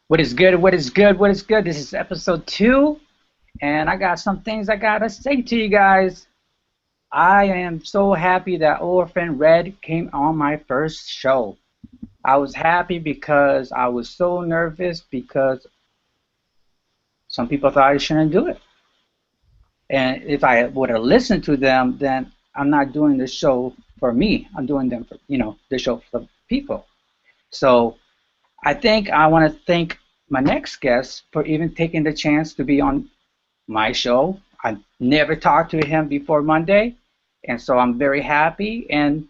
What is good? What is good? What is good? This is episode 2, and I got some things I gotta say to you guys. I am so happy that old friend Red came on my first show. I was happy because I was so nervous because some people thought I shouldn't do it. And if I would have listened to them, then I'm not doing the show for me. I'm doing them for, the show for people. So I think I want to thank my next guest for even taking the chance to be on my show. I never talked to him before Monday, and so I'm very happy. And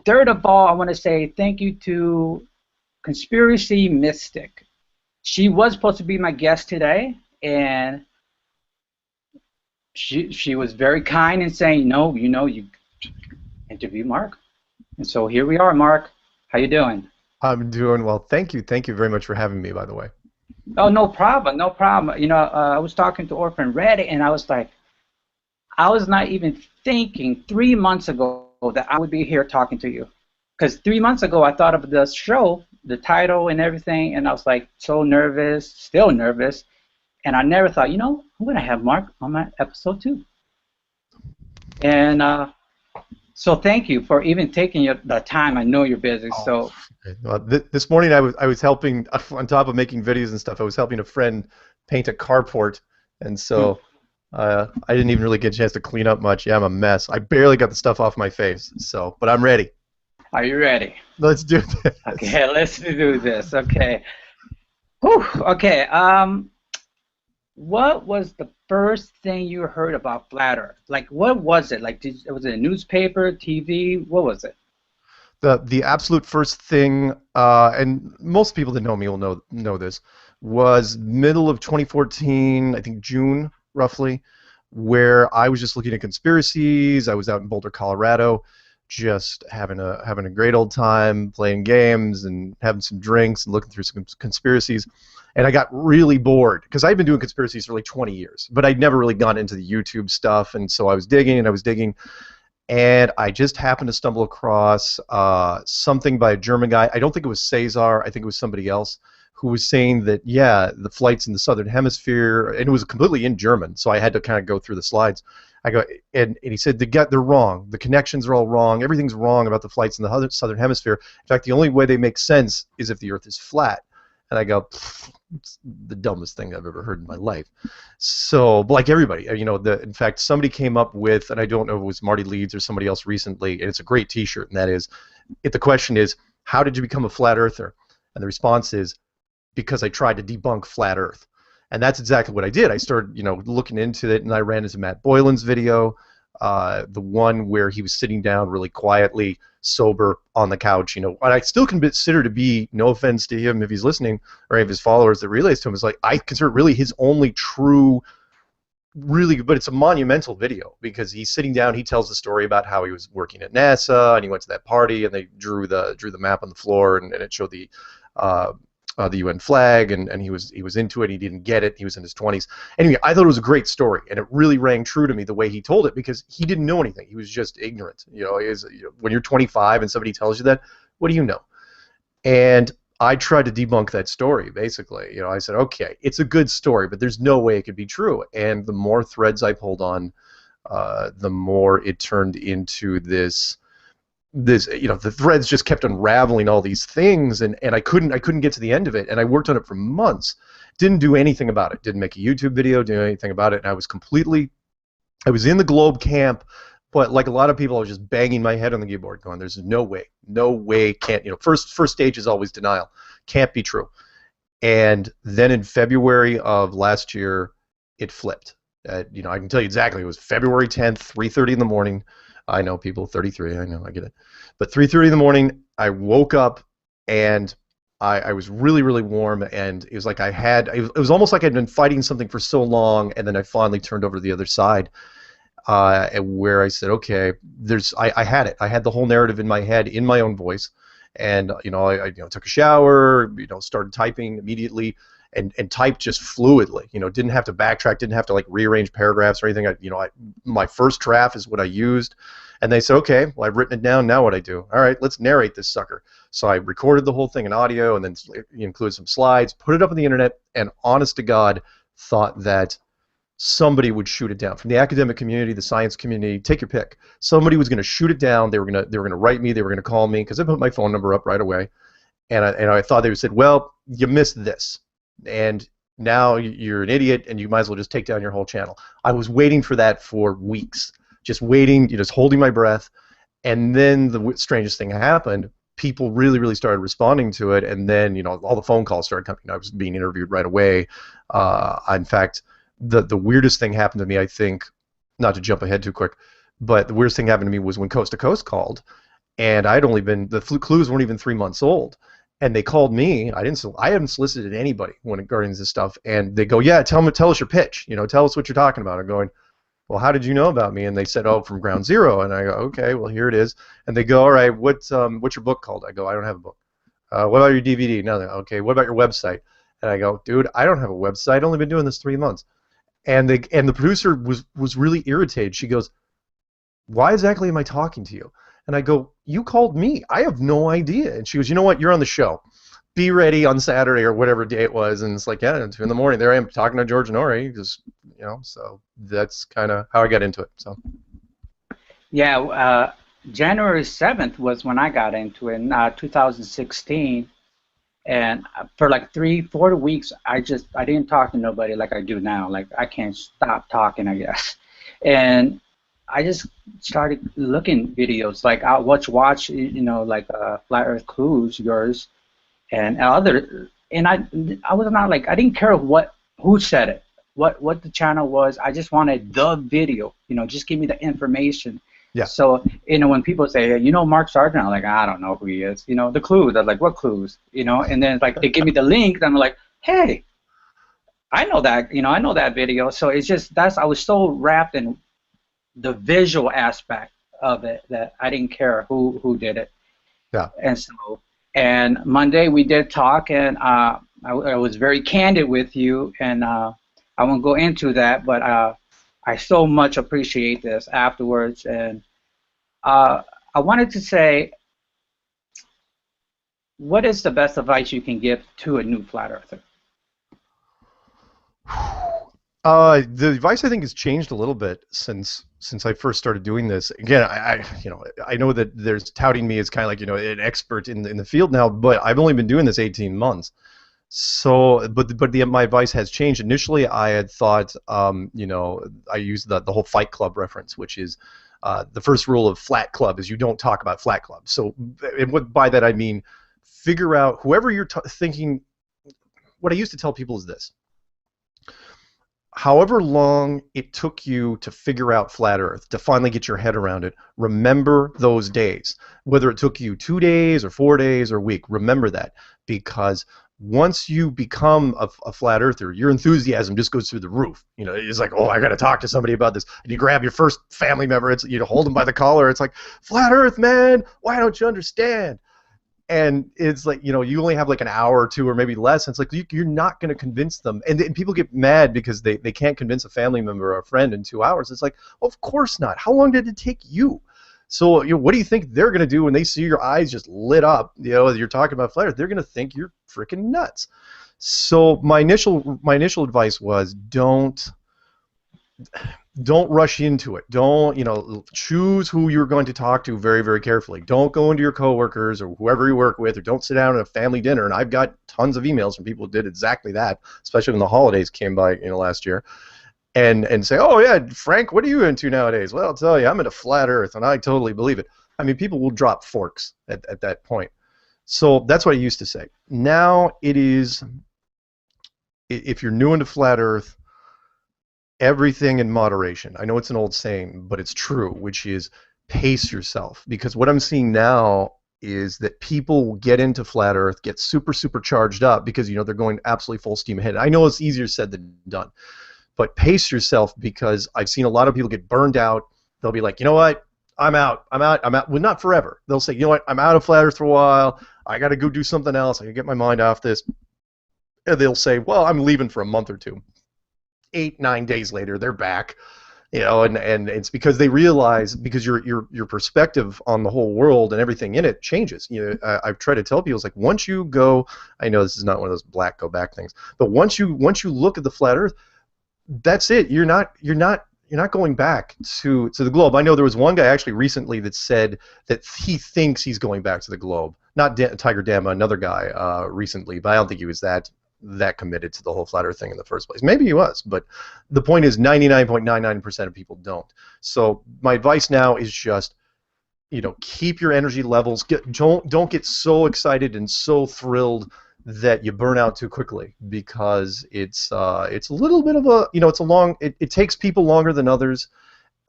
third of all, I want to say thank you to Conspiracy Mystic. She was supposed to be my guest today, and she was very kind in saying, no, you interview Mark. And so here we are, Mark. How you doing? I'm doing well. Thank you. Thank you very much for having me, by the way. Oh, no problem, no problem. I was talking to Orphan Red, and I was like, I was not even thinking 3 months ago that I would be here talking to you. Because 3 months ago, I thought of the show, the title and everything, and I was like so nervous, still nervous. And I never thought, I'm going to have Mark on my episode 2. And so thank you for even taking the time. I know you're busy, so. Well, this morning I was helping, on top of making videos and stuff, I was helping a friend paint a carport, and so I didn't even really get a chance to clean up much. Yeah, I'm a mess. I barely got the stuff off my face, but I'm ready. Are you ready? Let's do this. Okay, let's do this. Okay. Whew, okay. What was the first thing you heard about Flat Earth? Like, what was it? Like, was it a newspaper, TV? What was it? The absolute first thing, and most people that know me will know this, was middle of 2014, I think June roughly, where I was just looking at conspiracies. I was out in Boulder, Colorado, just having a great old time playing games and having some drinks and looking through some conspiracies. And I got really bored because I'd been doing conspiracies for like 20 years, but I'd never really gone into the YouTube stuff, and so I was digging and I was digging. And I just happened to stumble across something by a German guy. I don't think it was Cesar. I think it was somebody else who was saying that, yeah, the flights in the southern hemisphere, and it was completely in German, so I had to kind of go through the slides. And he said they're wrong. The connections are all wrong. Everything's wrong about the flights in the southern hemisphere. In fact, the only way they make sense is if the Earth is flat. And I go, it's the dumbest thing I've ever heard in my life. So, like everybody, in fact, somebody came up with, and I don't know if it was Marty Leeds or somebody else recently, and it's a great T-shirt, and that is, the question is, how did you become a flat earther? And the response is, because I tried to debunk flat Earth. And that's exactly what I did. I started, looking into it, and I ran into Matt Boylan's video, the one where he was sitting down really quietly, sober on the couch, and I still consider to be, no offense to him if he's listening or any of his followers that relays to him, is like I consider it really his only true, really, but it's a monumental video because he's sitting down. He tells the story about how he was working at NASA and he went to that party and they drew the map on the floor and it showed the UN flag, and he was into it. He didn't get it. He was in his 20s. Anyway, I thought it was a great story, and it really rang true to me the way he told it because he didn't know anything. He was just ignorant. When you're 25 and somebody tells you that, what do you know? And I tried to debunk that story, basically. I said, okay, it's a good story, but there's no way it could be true. And the more threads I pulled on, the more it turned into this, the threads just kept unraveling all these things, and I couldn't get to the end of it, and I worked on it for months. Didn't do anything about it. Didn't make a YouTube video, didn't do anything about it, and I was in the Globe camp, but like a lot of people, I was just banging my head on the keyboard going, there's no way, can't, first stage is always denial. Can't be true. And then in February of last year, it flipped. I can tell you exactly. It was February 10th, 3:30 in the morning. I know people, 33, I know, I get it. But 3:30 in the morning, I woke up, and I was really, really warm, and it was like it was almost like I'd been fighting something for so long, and then I finally turned over to the other side, where I said, okay, I had it. I had the whole narrative in my head, in my own voice, and, I took a shower, started typing immediately, and typed just fluidly. You know, didn't have to backtrack, didn't have to like rearrange paragraphs or anything. My first draft is what I used, and they said, okay, well I've written it down. Now what I do? All right, let's narrate this sucker. So I recorded the whole thing in audio, and then included some slides, put it up on the internet, and honest to God, thought that somebody would shoot it down from the academic community, the science community. Take your pick. Somebody was going to shoot it down. They were going to write me. They were going to call me because I put my phone number up right away, and I thought they would said, well, you missed this, and now you're an idiot, and you might as well just take down your whole channel. I was waiting for that for weeks, just waiting, just holding my breath, and then the strangest thing happened. People really started responding to it, and then all the phone calls started coming. I was being interviewed right away. In fact, the weirdest thing happened to me, I think, not to jump ahead too quick, but the weirdest thing happened to me was when Coast to Coast called, and the clues weren't even 3 months old, and they called me. I haven't solicited anybody when regarding this stuff, and they go, yeah, tell us your pitch, tell us what you're talking about. I'm going, well, how did you know about me? And they said, oh, from Ground Zero. And I go, okay, well, here it is. And they go, all right, what's your book called? I go, I don't have a book. What about your DVD? No. Okay, what about your website? And I go, dude, I don't have a website. I've only been doing this 3 months. And the producer was really irritated. She goes, why exactly am I talking to you? And I go, you called me. I have no idea. And she goes, you know what? You're on the show. Be ready on Saturday or whatever day it was. And it's like, yeah, 2 in the morning. There I am talking to George Norrie. Just, so that's kind of how I got into it. So. Yeah, January 7th was when I got into it in 2016. And for like 3-4 weeks, I didn't talk to nobody like I do now. Like, I can't stop talking, I guess. And I just started looking videos. Like, I'll watch, like Flat Earth Clues, yours, and other. And I was not like, I didn't care who said it, what the channel was. I just wanted the video. Just give me the information. Yeah. So, when people say, Mark Sargent, I'm like, I don't know who he is. The clues. I'm like, what clues? And then it's like they give me the link, and I'm like, hey, I know that. I know that video. So it's just I was so wrapped in the visual aspect of it that I didn't care who did it. Yeah. And Monday we did talk, and I was very candid with you, and I won't go into that, but I so much appreciate this afterwards, and I wanted to say, what is the best advice you can give to a new flat earther? The advice I think has changed a little bit since I first started doing this. Again, I know that there's touting me as kind of like an expert in the field now, but I've only been doing this 18 months. So, my advice has changed. Initially, I had thought, I used the whole Fight Club reference, which is the first rule of Flat Club is you don't talk about Flat Club. So, by that I mean, figure out whoever you're thinking. What I used to tell people is this: however long it took you to figure out Flat Earth, to finally get your head around it, remember those days. Whether it took you 2 days or 4 days or a week, remember that, because once you become a flat earther, your enthusiasm just goes through the roof. It's like, oh, I got to talk to somebody about this. And you grab your first family member, it's hold them by the collar. It's like, Flat Earth, man, why don't you understand? And it's like, you only have like an hour or two or maybe less. And it's like, you're not going to convince them. And people get mad because they can't convince a family member or a friend in 2 hours. It's like, well, of course not. How long did it take you? So, what do you think they're going to do when they see your eyes just lit up, you're talking about Flat Earth? They're going to think you're freaking nuts. So my initial advice was don't rush into it. Don't, choose who you're going to talk to very, very carefully. Don't go into your coworkers or whoever you work with, or don't sit down at a family dinner. And I've got tons of emails from people who did exactly that, especially when the holidays came by, last year. And say, oh yeah, Frank, what are you into nowadays? Well, I'll tell you, I'm into Flat Earth, and I totally believe it. I mean, people will drop forks at that point. So that's what I used to say. Now it is, if you're new into Flat Earth, everything in moderation. I know it's an old saying, but it's true, which is pace yourself. Because what I'm seeing now is that people get into Flat Earth, get super charged up because they're going absolutely full steam ahead. I know it's easier said than done. But pace yourself, because I've seen a lot of people get burned out. They'll be like, you know what, I'm out. Well, not forever. They'll say, you know what, I'm out of Flat Earth for a while. I got to go do something else. I got to get my mind off this. and they'll say, well, I'm leaving for a month or two. 8, 9 days later, they're back. And it's because they realize, because your perspective on the whole world and everything in it changes. I've tried to tell people, it's like, once you go, I know this is not one of those black go back things, but once you look at the flat Earth, that's it. You're not going back to the globe. I know there was one guy actually recently that said that he thinks he's going back to the globe. Not Tiger Dama, another guy recently, but I don't think he was that committed to the whole flat Earth thing in the first place. Maybe he was, but the point is 99.99% of people don't. So my advice now is just, keep your energy levels. Don't get so excited and so thrilled that you burn out too quickly, because it's a little bit of a, it takes people longer than others,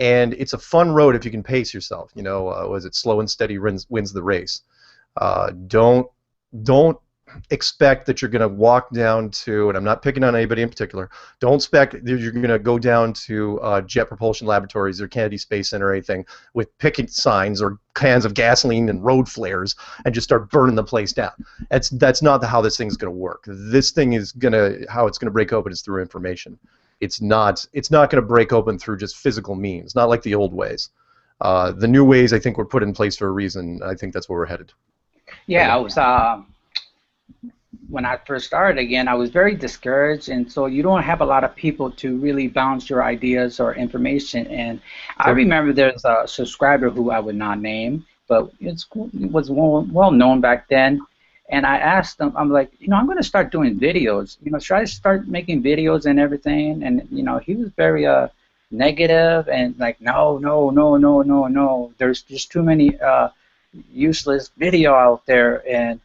and it's a fun road if you can pace yourself. Was it slow and steady wins the race? Don't expect that you're going to walk down to, and I'm not picking on anybody in particular, don't expect that you're going to go down to Jet Propulsion Laboratories or Kennedy Space Center or anything with picket signs or cans of gasoline and road flares and just start burning the place down. That's not how this thing's going to work. This thing is how it's going to break open is through information. It's not going to break open through just physical means, not like the old ways. The new ways, I think, were put in place for a reason. I think that's where we're headed. Yeah, I was when I first started again, I was very discouraged, and so you don't have a lot of people to really bounce your ideas or information. And I remember there's a subscriber who I would not name, but it was well known back then. And I asked him, I'm like, I'm going to start doing videos. Should I start making videos and everything? And he was very negative and like, no. There's just too many useless video out there. And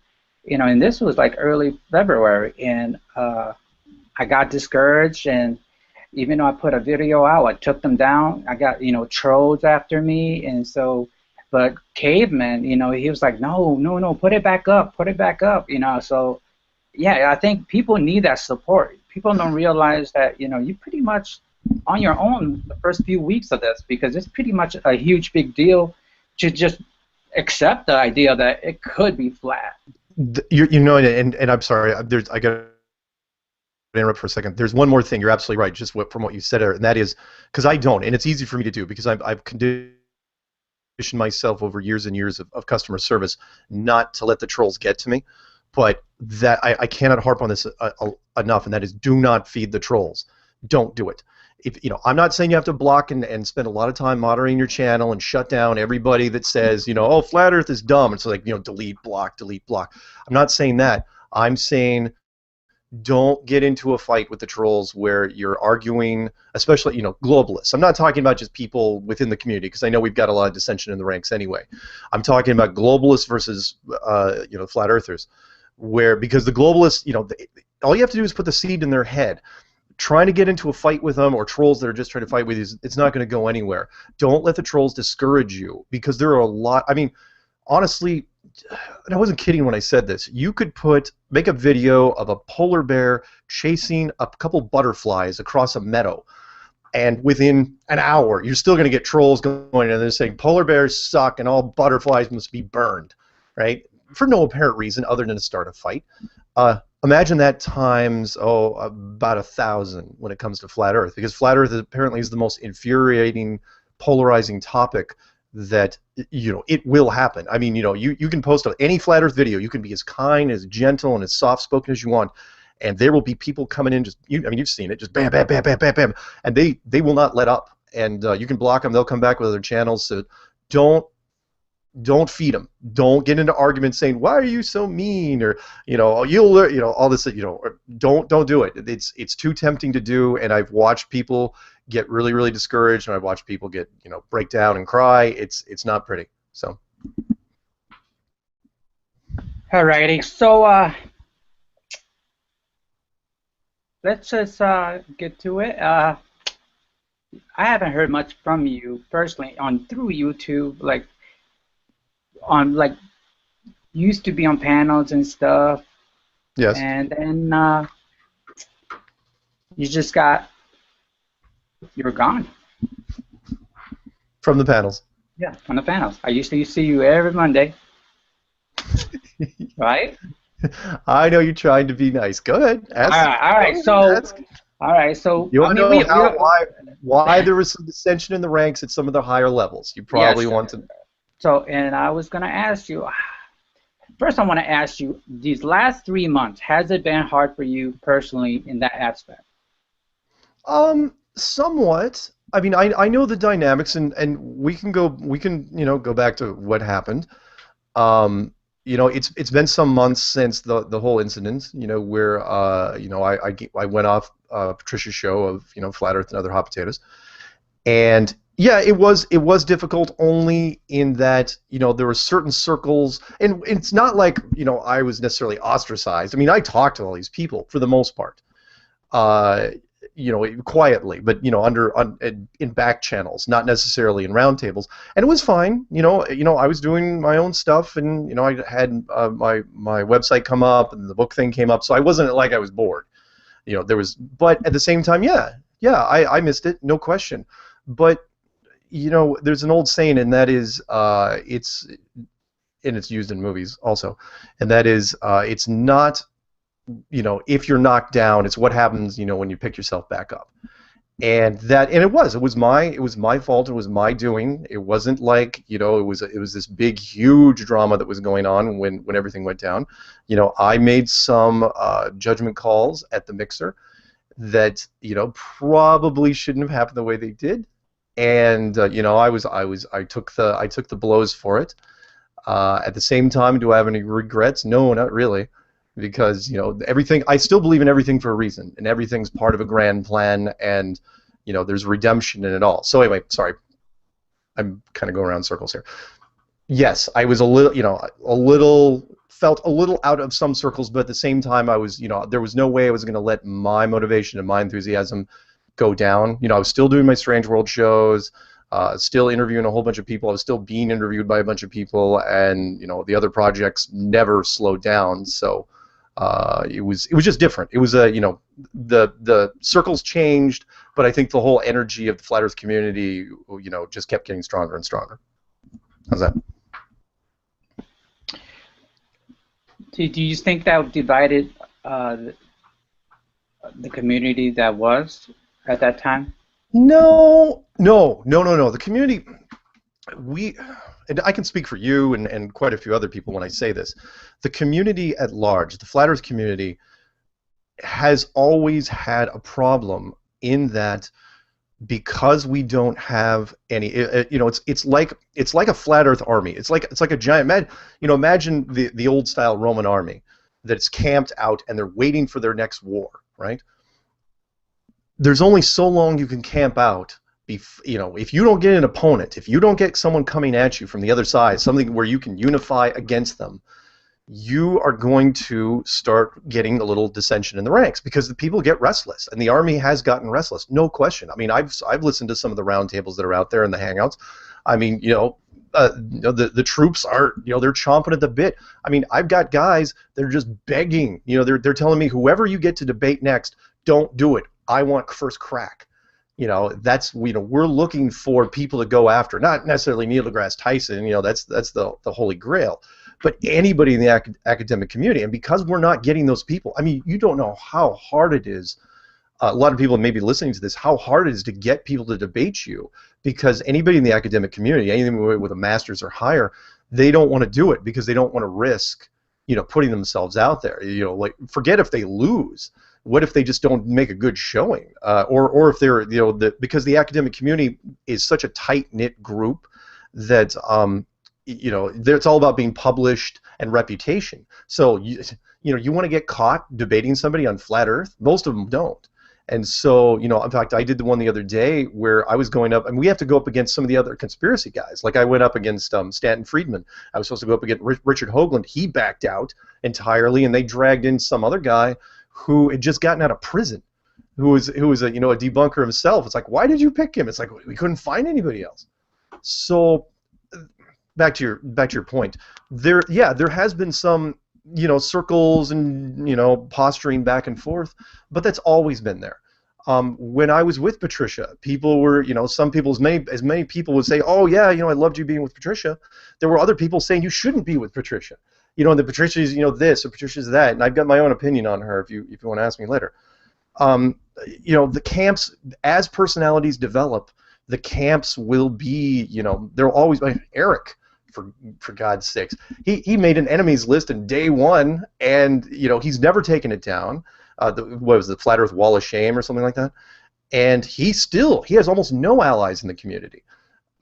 this was like early February, and I got discouraged, and even though I put a video out, I took them down. I got, trolls after me, and so, but Caveman, he was like, no, put it back up, so, yeah, I think people need that support. People don't realize that, you're pretty much on your own the first few weeks of this, because it's pretty much a huge big deal to just accept the idea that it could be flat. And I'm sorry, I got to interrupt for a second. There's one more thing. You're absolutely right, just from what you said, and that is, because I don't, and it's easy for me to do, because I've conditioned myself over years and years of customer service not to let the trolls get to me, but that I cannot harp on this enough, and that is, do not feed the trolls. Don't do it. I'm not saying you have to block and spend a lot of time moderating your channel and shut down everybody that says, oh, flat Earth is dumb. It's like, delete, block. I'm not saying that. I'm saying don't get into a fight with the trolls where you're arguing, especially, globalists. I'm not talking about just people within the community, because I know we've got a lot of dissension in the ranks anyway. I'm talking about globalists versus, flat earthers, because the globalists, all you have to do is put the seed in their head. Trying to get into a fight with them, or trolls that are just trying to fight with you, it's not going to go anywhere. Don't let the trolls discourage you, because there are a lot. I mean, honestly, and I wasn't kidding when I said this. You could make a video of a polar bear chasing a couple butterflies across a meadow, and within an hour, you're still going to get trolls going, and they're saying polar bears suck and all butterflies must be burned, right? For no apparent reason other than to start a fight. Imagine that times, about 1,000 when it comes to flat Earth, because flat Earth apparently is the most infuriating, polarizing topic that, it will happen. I mean, you can post any flat Earth video. You can be as kind, as gentle, and as soft-spoken as you want, and there will be people coming in you've seen it, just bam, bam, bam, bam, bam, bam, and they will not let up. And you can block them. They'll come back with other channels. So don't feed them. Don't get into arguments saying, "Why are you so mean?" or you'll learn, all this. Don't do it. It's too tempting to do. And I've watched people get really, really discouraged, and I've watched people get break down and cry. It's not pretty. So. Alrighty. So let's just get to it. I haven't heard much from you personally through YouTube, used to be on panels and stuff. Yes. And then you're gone. From the panels. Yeah, from the panels. I used to see you every Monday. Right? I know you're trying to be nice. Go ahead. All Ask. right, all Go right. ahead. So, Ask. all right. So, You I want to mean, know we why there was some dissension in the ranks at some of the higher levels. You probably yes. want to. So, and I was gonna ask you. First, I want to ask you, these last 3 months, has it been hard for you personally in that aspect? Somewhat. I mean, I know the dynamics, and we can go back to what happened. Um, it's been some months since the whole incident, where I went off Patricia's show of Flat Earth and Other Hot Potatoes, and yeah, it was difficult only in that there were certain circles, and it's not like I was necessarily ostracized. I mean, I talked to all these people for the most part, uh, quietly, but in back channels, not necessarily in round tables, and it was fine. I was doing my own stuff, and I had my website come up, and the book thing came up, so I wasn't like I was bored. There was, but at the same time, yeah, I missed it, no question. But there's an old saying, and that is, it's used in movies also, and that is, it's not if you're knocked down, it's what happens, when you pick yourself back up. And it was my fault. It was my doing. It wasn't like, it was this big, huge drama that was going on when everything went down. I made some judgment calls at the mixer that, probably shouldn't have happened the way they did. And, I took the blows for it. At the same time, do I have any regrets? No, not really, because everything. I still believe in everything for a reason, and everything's part of a grand plan, and there's redemption in it all. So anyway, sorry, I'm kind of going around in circles here. Yes, I was felt a little out of some circles, but at the same time, I was, there was no way I was going to let my motivation and my enthusiasm go down. I was still doing my Strange World shows. Still interviewing a whole bunch of people. I was still being interviewed by a bunch of people, and the other projects never slowed down. So it was just different. It was the circles changed, but I think the whole energy of the Flat Earth community, just kept getting stronger and stronger. How's that? Do you think that divided the community that was at that time? No. The community, and I can speak for you and quite a few other people when I say this, the community at large, the Flat Earth community, has always had a problem in that because we don't have any, it's like a Flat Earth army. It's like a giant, imagine the old style Roman army that's camped out and they're waiting for their next war, right? There's only so long you can camp out. If you don't get an opponent, if you don't get someone coming at you from the other side, something where you can unify against them, you are going to start getting a little dissension in the ranks because the people get restless, and the army has gotten restless, no question. I mean, I've listened to some of the roundtables that are out there in the hangouts. I mean, the troops are, they're chomping at the bit. I mean, I've got guys that are just begging. They're telling me, whoever you get to debate next, don't do it. I want first crack. We're looking for people to go after, not necessarily Neil deGrasse Tyson. That's the holy grail, but anybody in the academic community. And because we're not getting those people, I mean, you don't know how hard it is. A lot of people may be listening to this, how hard it is to get people to debate you, because anybody in the academic community, anything with a master's or higher, they don't want to do it because they don't want to risk, putting themselves out there. Like, forget if they lose. What if they just don't make a good showing, or if they're, because the academic community is such a tight-knit group that it's all about being published and reputation. So you want to get caught debating somebody on Flat Earth? Most of them don't. And so, in fact, I did the one the other day where I was going up, and we have to go up against some of the other conspiracy guys. Like, I went up against Stanton Friedman. I was supposed to go up against Richard Hoagland. He backed out entirely, and they dragged in some other guy who had just gotten out of prison, who was a debunker himself. It's like, why did you pick him? It's like, we couldn't find anybody else. So back to your point. There has been some circles and posturing back and forth, but that's always been there. When I was with Patricia, people were, some people, as many people would say, oh yeah, I loved you being with Patricia. There were other people saying you shouldn't be with Patricia. And the Patricia's, this, or Patricia's that, and I've got my own opinion on her if you want to ask me later. The camps, as personalities develop, the camps will be, they'll always be. Eric, for God's sakes, he made an enemies list in day one, and he's never taken it down. What was the Flat Earth Wall of Shame or something like that? And he has almost no allies in the community.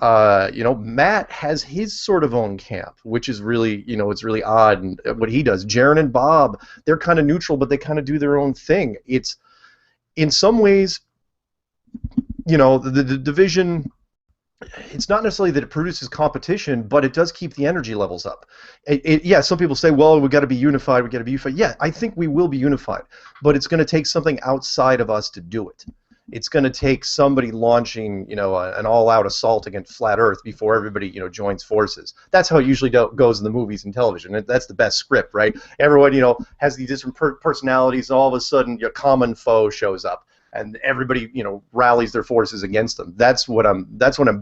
Matt has his sort of own camp, which is really, it's really odd. And what he does, Jaron and Bob, they're kind of neutral, but they kind of do their own thing. It's, in some ways, the division, it's not necessarily that it produces competition, but it does keep the energy levels up. Yeah, some people say, well, we've got to be unified, we've got to be unified. Yeah, I think we will be unified, but it's going to take something outside of us to do it. It's going to take somebody launching, an all-out assault against Flat Earth before everybody, joins forces. That's how it usually goes in the movies and television. That's the best script, right? Everyone, has these different personalities, and all of a sudden, your common foe shows up, and everybody, rallies their forces against them. That's what I'm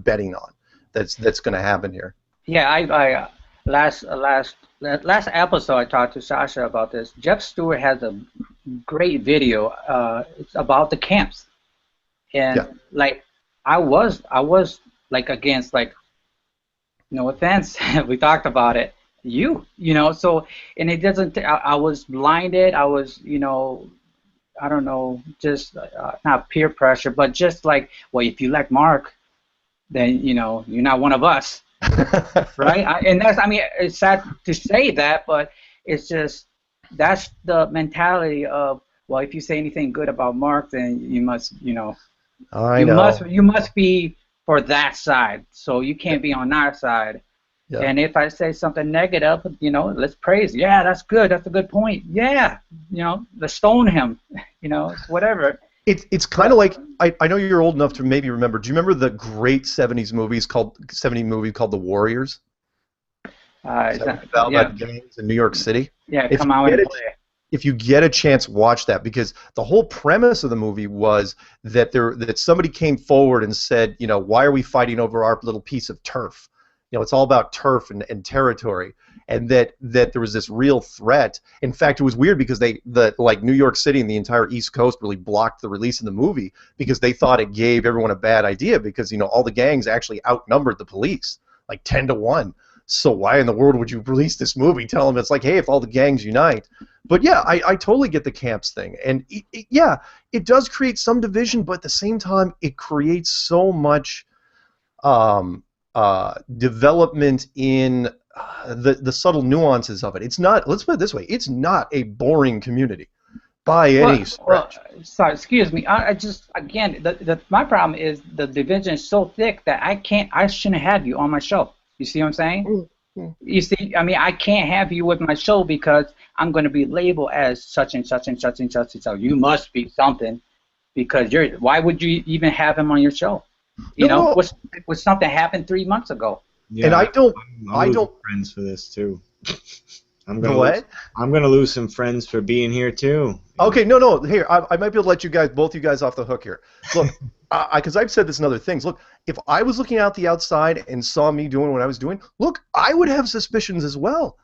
betting on. That's going to happen here. Yeah, I last episode I talked to Sasha about this. Jeff Stewart has a great video. It's about the camps. And I was against, no offense, we talked about it. So, and it doesn't. I was blinded. I was, I don't know, just not peer pressure, but just well, if you like Mark, then you're not one of us, right? And that's, it's sad to say that, but it's just that's the mentality of, well, if you say anything good about Mark, then you must, you must be for that side, so you can't be on our side. Yeah. And if I say something negative, let's praise. Yeah, that's good. That's a good point. Yeah, let's stone him. Whatever. It's kind of like, I know you're old enough to maybe remember. Do you remember the great '70s movie called The Warriors? About gangs in New York City. Yeah, come out and play. If you get a chance, watch that, because the whole premise of the movie was that somebody came forward and said, why are we fighting over our little piece of turf? It's all about turf and territory, and that there was this real threat. In fact, it was weird because New York City and the entire East Coast really blocked the release of the movie because they thought it gave everyone a bad idea, because all the gangs actually outnumbered the police 10-1. So why in the world would you release this movie? Tell them it's hey, if all the gangs unite. But yeah, I totally get the camps thing, and it does create some division, but at the same time, it creates so much development in the subtle nuances of it. It's not. Let's put it this way: it's not a boring community by any stretch. Sorry, excuse me. I just, again, my problem is the division is so thick that I shouldn't have you on my show. You see what I'm saying? Mm-hmm. You see, I can't have you with my show because I'm going to be labeled as such and such and such and such and such. You must be something because why would you even have him on your show? Was something happened 3 months ago? Yeah, and I don't friends for this too. I'm gonna lose some friends for being here too. Okay, no. Here, I might be able to let both you guys off the hook here. Look, because I've said this in other things. Look, if I was looking out the outside and saw me doing what I was doing, look, I would have suspicions as well.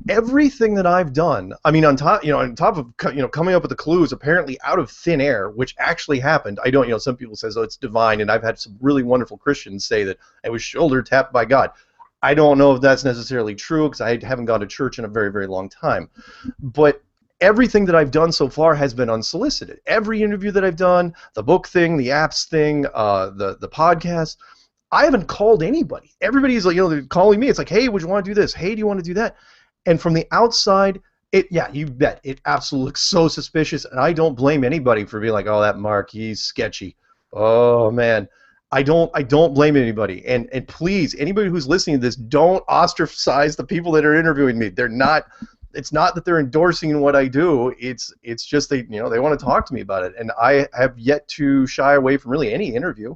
Everything that I've done, on top of coming up with the clues apparently out of thin air, which actually happened. I don't, some people say, oh, it's divine, and I've had some really wonderful Christians say that I was shoulder tapped by God. I don't know if that's necessarily true because I haven't gone to church in a very, very long time. But everything that I've done so far has been unsolicited. Every interview that I've done, the book thing, the apps thing, the podcast, I haven't called anybody. Everybody's they're calling me. It's hey, would you want to do this? Hey, do you want to do that? And from the outside, you bet, it absolutely looks so suspicious, and I don't blame anybody for being oh, that Mark, he's sketchy. Oh, man. I don't blame anybody, and please, anybody who's listening to this, don't ostracize the people that are interviewing me. They're not. It's not that they're endorsing what I do. It's just they want to talk to me about it, and I have yet to shy away from really any interview.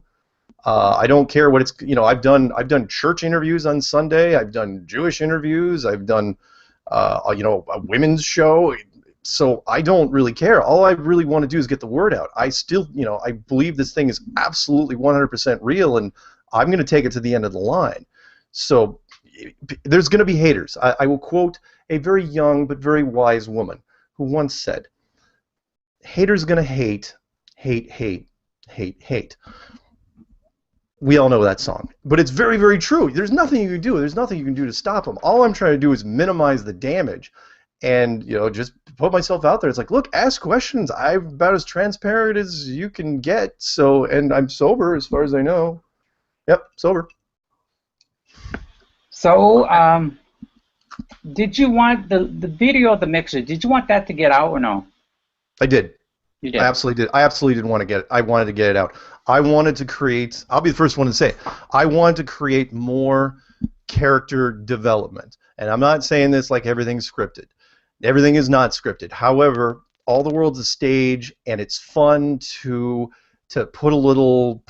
I don't care what it's. I've done church interviews on Sunday. I've done Jewish interviews. I've done a women's show. So I don't really care. All I really want to do is get the word out. I still, I believe this thing is absolutely 100% real, and I'm going to take it to the end of the line. So, there's going to be haters. I will quote a very young but very wise woman who once said, haters going to hate, hate, hate, hate, hate. We all know that song. But it's very, very true. There's nothing you can do. There's nothing you can do to stop them. All I'm trying to do is minimize the damage and, you know, just put myself out there. It's like, look, ask questions. I'm about as transparent as you can get. So, and I'm sober as far as I know. Yep, sober. So, did you want the video of the mixer, did you want that to get out or no? I did. You did? I absolutely did. I absolutely didn't want to get it. I wanted to get it out. I wanted to create, I'll be the first one to say, I wanted to create more character development. And I'm not saying this like everything's scripted. Everything is not scripted. However, all the world's a stage, and it's fun to put a little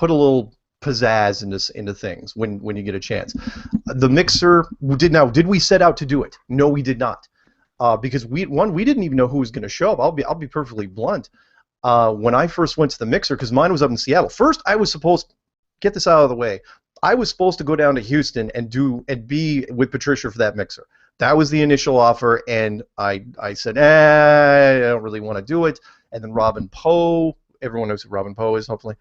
pizzazz into things when you get a chance. The mixer did we set out to do it? No, we did not. Because we didn't even know who was going to show up. I'll be perfectly blunt. When I first went to the mixer, because mine was up in Seattle. First, I was supposed to get this out of the way. I was supposed to go down to Houston and be with Patricia for that mixer. That was the initial offer, and I said, I don't really want to do it. And then Robin Poe, everyone knows who Robin Poe is, hopefully.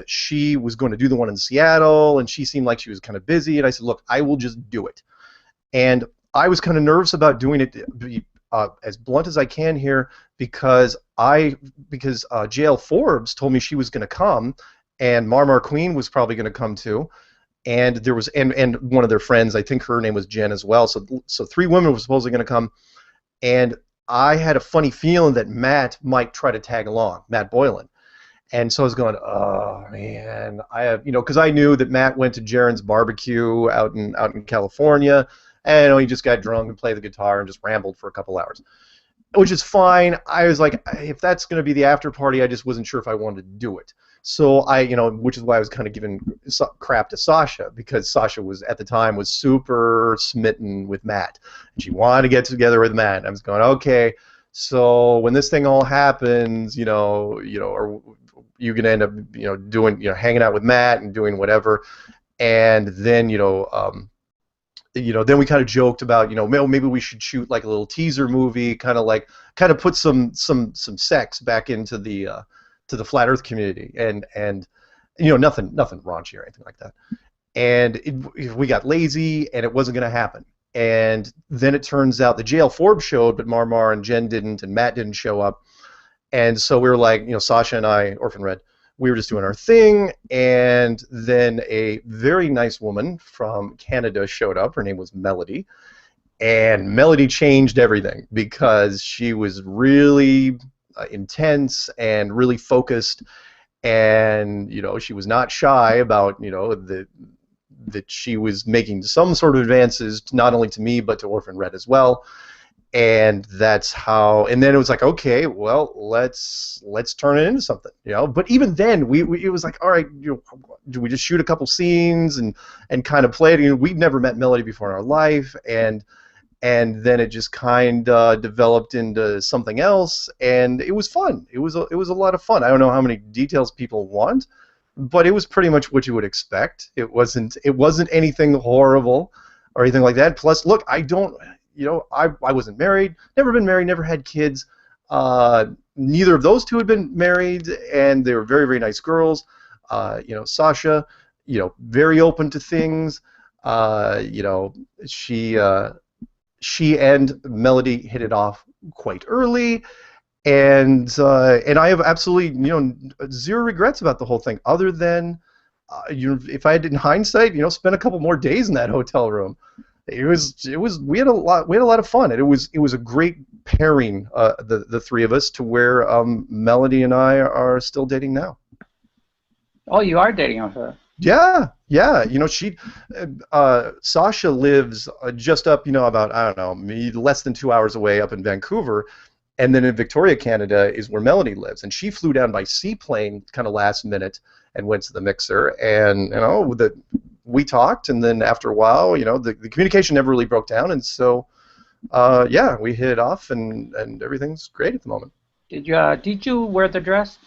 She was going to do the one in Seattle, and she seemed like she was kind of busy. And I said, look, I will just do it. And I was kind of nervous about doing it, as blunt as I can here, because JL Forbes told me she was going to come, and Marmar Queen was probably going to come too, and there was and one of their friends, I think her name was Jen as well. So three women were supposedly going to come, and I had a funny feeling that Matt might try to tag along, Matt Boylan. And so I was going, oh man, I have, you know, because I knew that Matt went to Jaren's barbecue out in California, and you know, he just got drunk and played the guitar and just rambled for a couple hours, which is fine. I was like, if that's going to be the after party, I just wasn't sure if I wanted to do it. So which is why I was kind of giving crap to Sasha, because Sasha was at the time super smitten with Matt, and she wanted to get together with Matt. And I was going, okay, so when this thing all happens, are you gonna end up, doing, hanging out with Matt and doing whatever, and then, then we kind of joked about, maybe we should shoot like a little teaser movie, kind of put some sex back into the to the flat Earth community, and nothing raunchy or anything like that. And we got lazy, and it wasn't going to happen. And then it turns out the JL Forbes showed, but Marmar and Jen didn't, and Matt didn't show up. And so we were like, Sasha and I, Orphan Red, we were just doing our thing, and then a very nice woman from Canada showed up. Her name was Melody, and Melody changed everything because she was really intense and really focused, and she was not shy about that she was making some sort of advances, not only to me but to Orphan Red as well. And that's how. And then it was like, okay, well, let's turn it into something, But even then, it was like, all right, do we just shoot a couple scenes and kind of play it? We'd never met Melody before in our life, and then it just kind of developed into something else, and it was fun. It was a lot of fun. I don't know how many details people want, but it was pretty much what you would expect. It wasn't anything horrible or anything like that. Plus, look, I wasn't married, never been married, never had kids. Neither of those two had been married, and they were very, very nice girls. Sasha, very open to things. She and Melody hit it off quite early, and I have absolutely zero regrets about the whole thing, other than if I had, in hindsight, spent a couple more days in that hotel room. We had a lot of fun, and it was a great pairing, the three of us, to where Melody and I are still dating now. Oh, you are dating her? Yeah. She Sasha lives just up, about, I don't know, maybe less than 2 hours away up in Vancouver, and then in Victoria, Canada is where Melody lives, and she flew down by seaplane kind of last minute and went to the mixer, and we talked, and then after a while, the communication never really broke down, and so we hit it off, and everything's great at the moment. Did you wear the dress?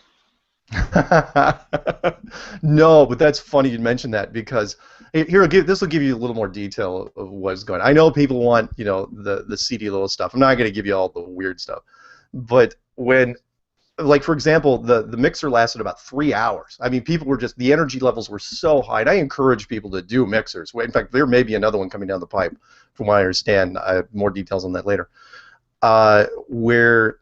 No, but that's funny you mentioned that because this will give you a little more detail of what's going on. I know people want, the seedy little stuff. I'm not going to give you all the weird stuff. But when, like, for example, the mixer lasted about 3 hours. I mean, people were just, the energy levels were so high. And I encourage people to do mixers. In fact, there may be another one coming down the pipe, from what I understand. I have more details on that later. Where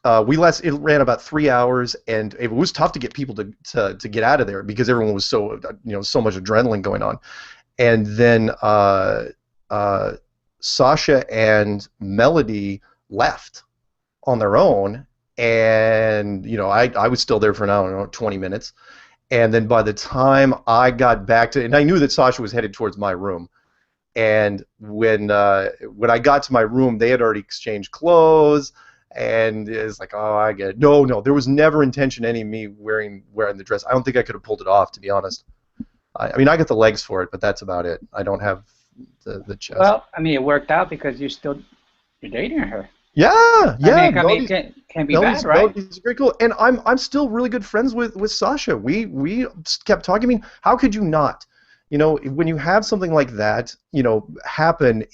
it ran about 3 hours, and it was tough to get people to get out of there because everyone was so so much adrenaline going on. And then Sasha and Melody left on their own, and I was still there for an hour, 20 minutes, and then by the time I got back and I knew that Sasha was headed towards my room. And when I got to my room, they had already exchanged clothes, and it's like, oh, I get it. No, there was never intention any of me wearing the dress. I don't think I could have pulled it off, to be honest. I mean, I got the legs for it, but that's about it. I don't have the chest. Well, I mean, it worked out because you're dating her. Yeah. I mean, can be bad, right? It's very cool, and I'm still really good friends with Sasha. We kept talking. I mean, how could you not? When you have something like that, happen,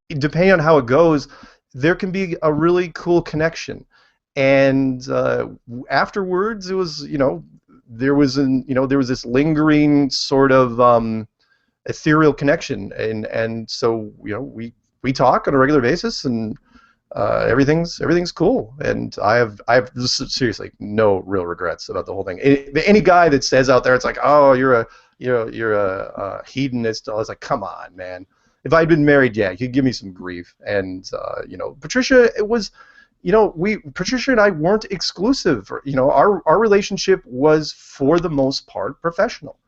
depending on how it goes, there can be a really cool connection. And afterwards, it was, there was this lingering sort of ethereal connection, and so we talk on a regular basis, and everything's cool. And I have seriously no real regrets about the whole thing. Any guy that says out there, it's like, oh, you're a hedonist. I was like, come on, man. If I'd been married, yeah, you'd give me some grief. And Patricia, it was, Patricia and I weren't exclusive. Our relationship was for the most part professional.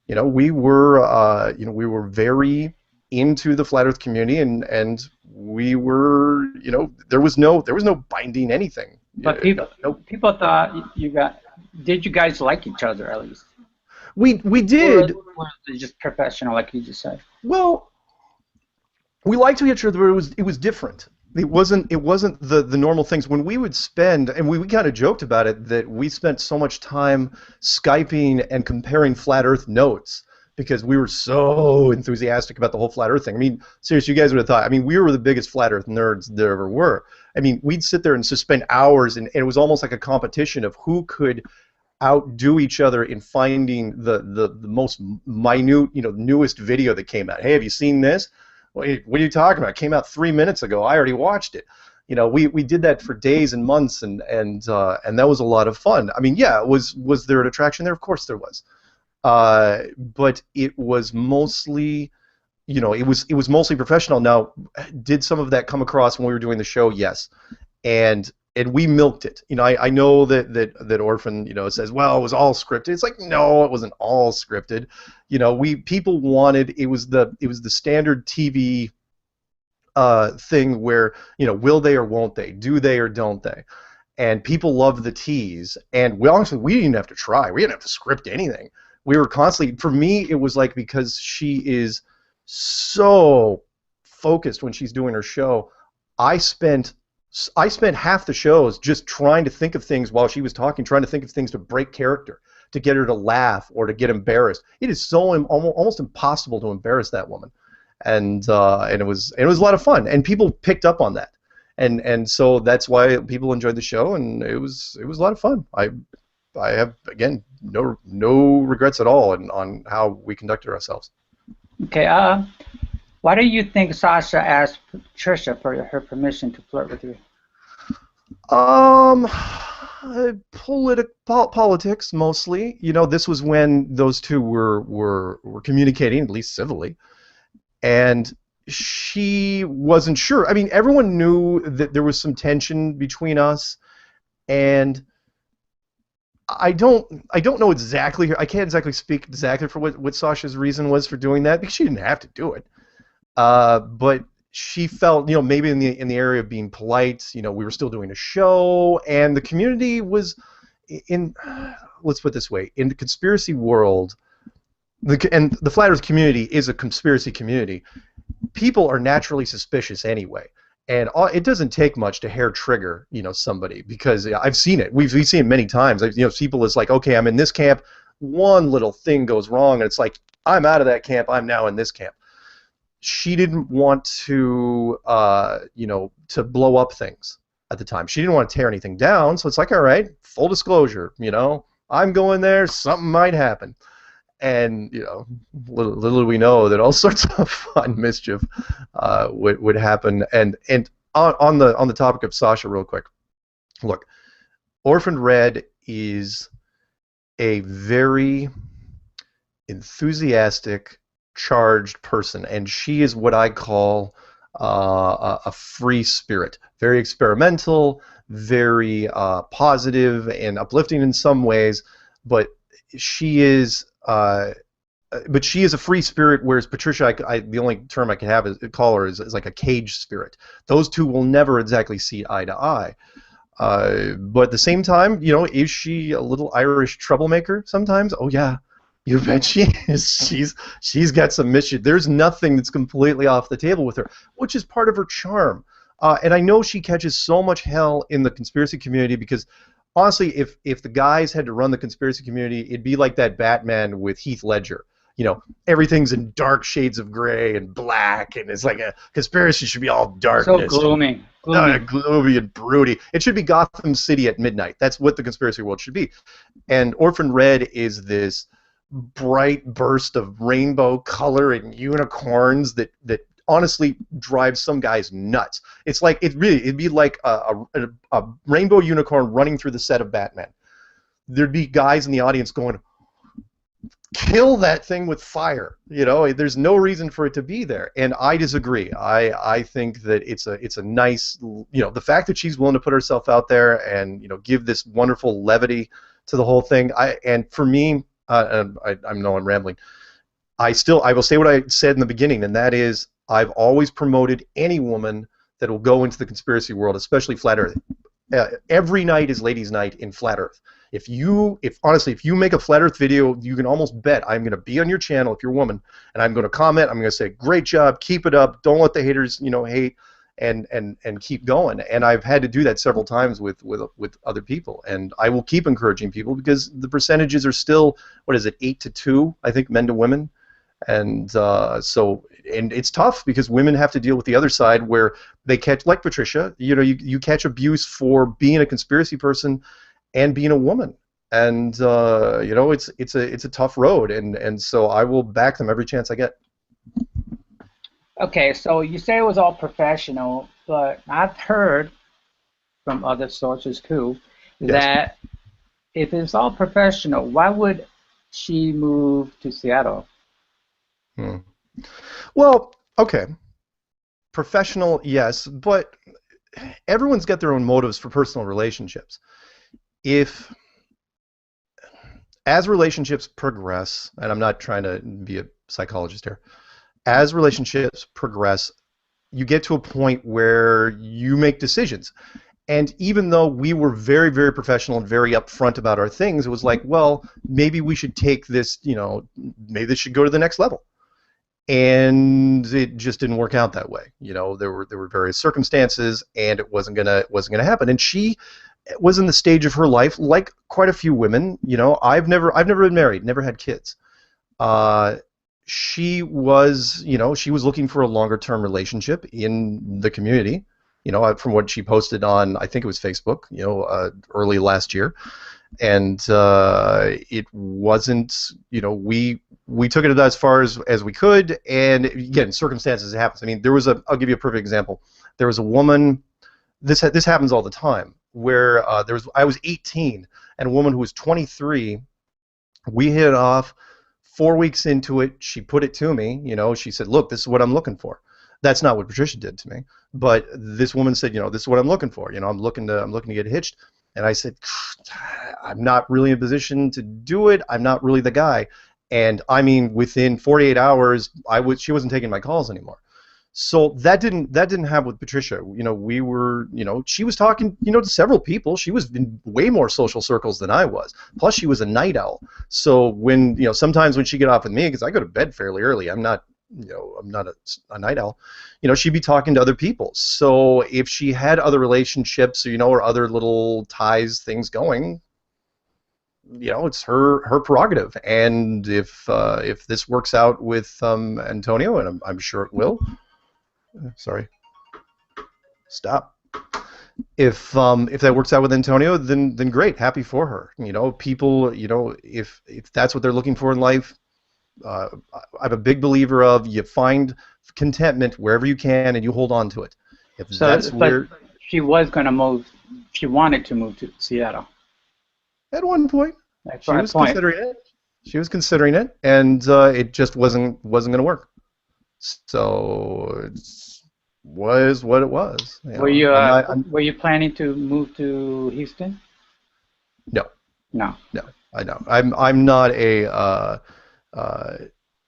We were very into the flat Earth community, and we were, there was no binding anything. But people thought did you guys like each other at least? We did. Or was it just professional, like you just said? Well, we liked each other, but it was different. It wasn't the normal things. When we would spend, and we kind of joked about it, that we spent so much time Skyping and comparing flat Earth notes because we were so enthusiastic about the whole flat Earth thing. I mean, seriously, you guys would have thought. I mean, we were the biggest flat Earth nerds there ever were. I mean, we'd sit there and just spend hours, and it was almost like a competition of who could outdo each other in finding the most minute, newest video that came out. Hey, have you seen this? What are you talking about? It came out 3 minutes ago. I already watched it. We did that for days and months, and that was a lot of fun. I mean, yeah, was there an attraction there? Of course there was. But it was mostly, it was mostly professional. Now, did some of that come across when we were doing the show? Yes, and we milked it. I know that Orphan, says, well, it was all scripted. It's like, no, it wasn't all scripted. People wanted, it was the standard TV thing where, will they or won't they? Do they or don't they? And people love the tease. And we didn't even have to try. We didn't have to script anything. We were constantly, for me, it was like, because she is so focused when she's doing her show, I spent half the shows just trying to think of things while she was talking, trying to think of things to break character, to get her to laugh or to get embarrassed. It is so almost impossible to embarrass that woman, and it was a lot of fun, and people picked up on that, and so that's why people enjoyed the show, and it was a lot of fun. I have, again, no regrets at all on how we conducted ourselves. Okay. Why do you think Sasha asked Patricia for her permission to flirt with you? Politics mostly. This was when those two were communicating, at least civilly, and she wasn't sure. I mean, everyone knew that there was some tension between us, and I don't know exactly. I can't exactly speak exactly for what Sasha's reason was for doing that, because she didn't have to do it. But she felt, maybe in the area of being polite, we were still doing a show, and the community was let's put it this way, in the conspiracy world, and the Flat Earth community is a conspiracy community, people are naturally suspicious anyway. And it doesn't take much to hair trigger, somebody, because I've seen it. We've seen it many times. People is like, okay, I'm in this camp. One little thing goes wrong, and it's like, I'm out of that camp. I'm now in this camp. She didn't want to, to blow up things at the time. She didn't want to tear anything down. So it's like, all right, full disclosure, I'm going there. Something might happen. And little do we know that all sorts of fun mischief would happen. And on the topic of Sasha, real quick, look, Orphan Red is a very enthusiastic, charged person, and she is what I call a free spirit. Very experimental, very positive and uplifting in some ways, but she is. But she is a free spirit, whereas Patricia, the only term I can call her is like a caged spirit. Those two will never exactly see eye to eye. But at the same time, is she a little Irish troublemaker sometimes? Oh yeah, you bet she is. She's got some mission. There's nothing that's completely off the table with her, which is part of her charm. And I know she catches so much hell in the conspiracy community because, honestly, if the guys had to run the conspiracy community, it'd be like that Batman with Heath Ledger. Everything's in dark shades of gray and black, and it's like a conspiracy should be all darkness. So gloomy. Gloomy and broody. It should be Gotham City at midnight. That's what the conspiracy world should be. And Orphan Red is this bright burst of rainbow color and unicorns that honestly drives some guys nuts. It's like it'd be like a rainbow unicorn running through the set of Batman. There'd be guys in the audience going, kill that thing with fire. There's no reason for it to be there. And I disagree. I think that it's a nice, the fact that she's willing to put herself out there and give this wonderful levity to the whole thing. And for me, I know I'm rambling. I will say what I said in the beginning, and that is I've always promoted any woman that will go into the conspiracy world, especially Flat Earth. Every night is Ladies' Night in Flat Earth. If you make a Flat Earth video, you can almost bet I'm going to be on your channel if you're a woman, and I'm going to comment. I'm going to say, great job, keep it up, don't let the haters, hate, and keep going. And I've had to do that several times with other people, and I will keep encouraging people because the percentages are still, 8-2, I think, men to women. And and it's tough because women have to deal with the other side where they catch, like Patricia, you catch abuse for being a conspiracy person and being a woman, and it's a tough road, and so I will back them every chance I get. Okay, so you say it was all professional, but I've heard from other sources too that if it's all professional, why would she move to Seattle? Well, okay, professional, yes, but everyone's got their own motives for personal relationships. As relationships progress, and I'm not trying to be a psychologist here, as relationships progress, you get to a point where you make decisions. And even though we were very, very professional and very upfront about our things, it was like, well, maybe we should take this, maybe this should go to the next level. And it just didn't work out that way. There were various circumstances, and it wasn't gonna happen. And she was in the stage of her life, like quite a few women. I've never been married, never had kids. She was looking for a longer-term relationship in the community. From what she posted on, I think it was Facebook, early last year, and it wasn't. We took it as far as we could, and again, circumstances happen. I mean, I'll give you a perfect example. There was a woman. This happens all the time. Where I was 18 and a woman who was 23. We hit it off. 4 weeks into it, she put it to me. She said, "Look, this is what I'm looking for." That's not what Patricia did to me, but this woman said, "This is what I'm looking for. I'm looking to get hitched." And I said, "I'm not really in a position to do it. I'm not really the guy." And I mean, within 48 hours, she wasn't taking my calls anymore. So that didn't happen with Patricia. We were, she was talking, to several people. She was in way more social circles than I was. Plus, she was a night owl. So when, sometimes when she get off with me, because I go to bed fairly early, I'm not I'm not a night owl. She'd be talking to other people. So if she had other relationships, or other little ties, things going, it's her prerogative. And if this works out with Antonio, and I'm sure it will. Sorry. Stop. If that works out with Antonio, then great, happy for her. People, if that's what they're looking for in life, I'm a big believer of you find contentment wherever you can and you hold on to it. But she was going to move. She wanted to move to Seattle. At one point, she was considering it. She was considering it, and it just wasn't going to work. So it was what it was. Were you planning to move to Houston? No. No. No, I know. I'm not a.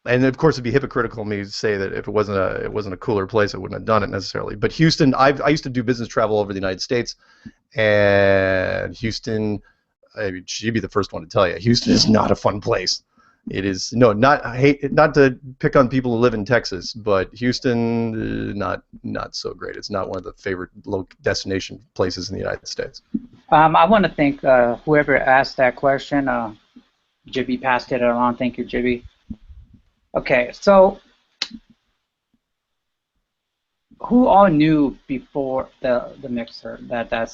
And of course, it'd be hypocritical of me to say that if it wasn't a cooler place, I wouldn't have done it necessarily. But Houston, I used to do business travel over the United States, and Houston, she'd be the first one to tell you, Houston is not a fun place. It is not to pick on people who live in Texas, but Houston, not so great. It's not one of the favorite destination places in the United States. I want to thank whoever asked that question. Jibby passed it along. Thank you, Jibby. Okay, so who all knew before the mixer that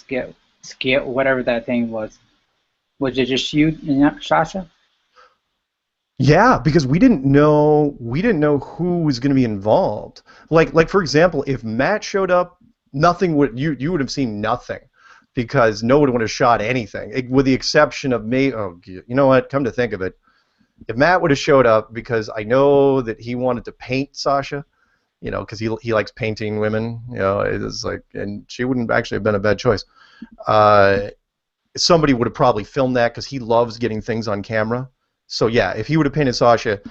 skit whatever that thing was? Was it just you and Sasha? Yeah, because we didn't know who was going to be involved. Like for example, if Matt showed up, nothing would you would have seen nothing, because no one would have shot anything, with the exception of me. Oh, you know what? Come to think of it, if Matt would have showed up, because I know that he wanted to paint Sasha, because he likes painting women, it was like, and she wouldn't actually have been a bad choice. Somebody would have probably filmed that because he loves getting things on camera. So yeah, if he would have painted Sasha,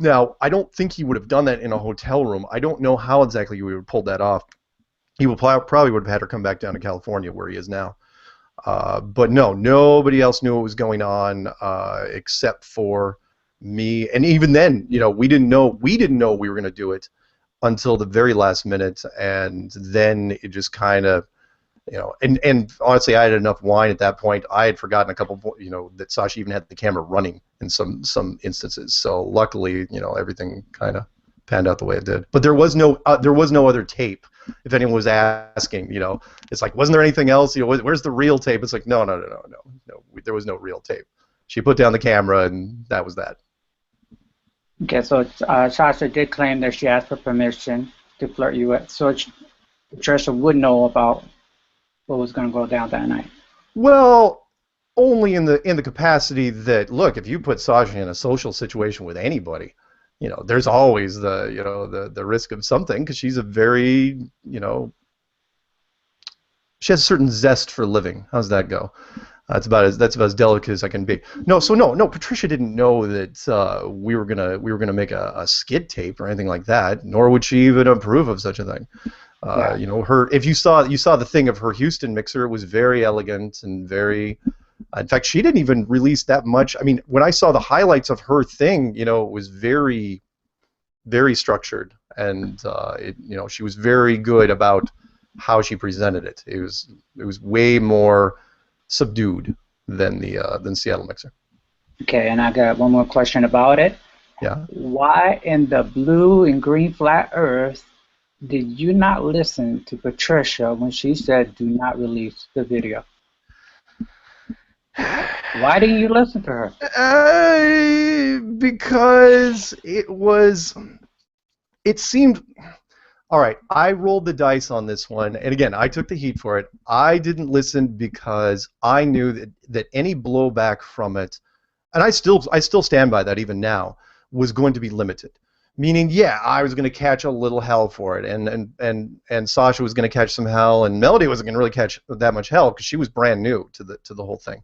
now I don't think he would have done that in a hotel room. I don't know how exactly he would have pulled that off. He would probably would have had her come back down to California, where he is now. But no, nobody else knew what was going on except for me. And even then, we didn't know we were going to do it until the very last minute, and then it just kind of, and honestly, I had enough wine at that point. I had forgotten a couple, that Sasha even had the camera running in some instances. So luckily, everything kind of panned out the way it did. But there was no other tape. If anyone was asking, it's like, wasn't there anything else? Where's the real tape? It's like, no. There was no real tape. She put down the camera, and that was that. Okay, so Sasha did claim that she asked for permission to flirt you with, so Patricia would know about what was going to go down that night. Well, only in the capacity that, look, if you put Sasha in a social situation with anybody, there's always the risk of something, because she's a very, she has a certain zest for living. How's that go? That's about as delicate as I can be. No, Patricia didn't know that we were gonna make a skit tape or anything like that, nor would she even approve of such a thing. If you saw the thing of her Houston mixer, it was very elegant and very. In fact, she didn't even release that much. I mean, when I saw the highlights of her thing, it was very, very structured, and she was very good about how she presented it. It was way more subdued than the Seattle mixer. Okay, and I got one more question about it. Yeah. Why in the blue and green flat Earth did you not listen to Patricia when she said do not release the video? Why didn't you listen to her? Because it seemed. All right, I rolled the dice on this one, and again, I took the heat for it. I didn't listen because I knew that any blowback from it, and I still stand by that even now, was going to be limited. Meaning, yeah, I was going to catch a little hell for it, and Sasha was going to catch some hell, and Melody wasn't going to really catch that much hell because she was brand new to the whole thing.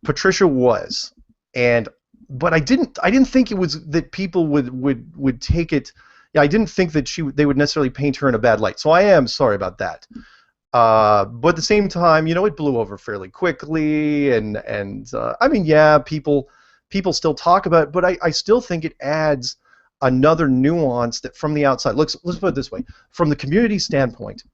Patricia was, but I didn't think it was that people would take it. Yeah, I didn't think that they would necessarily paint her in a bad light. So I am sorry about that. But at the same time, it blew over fairly quickly, and I mean, yeah, people still talk about it, but I still think it adds another nuance that from the outside, let's put it this way, from the community standpoint,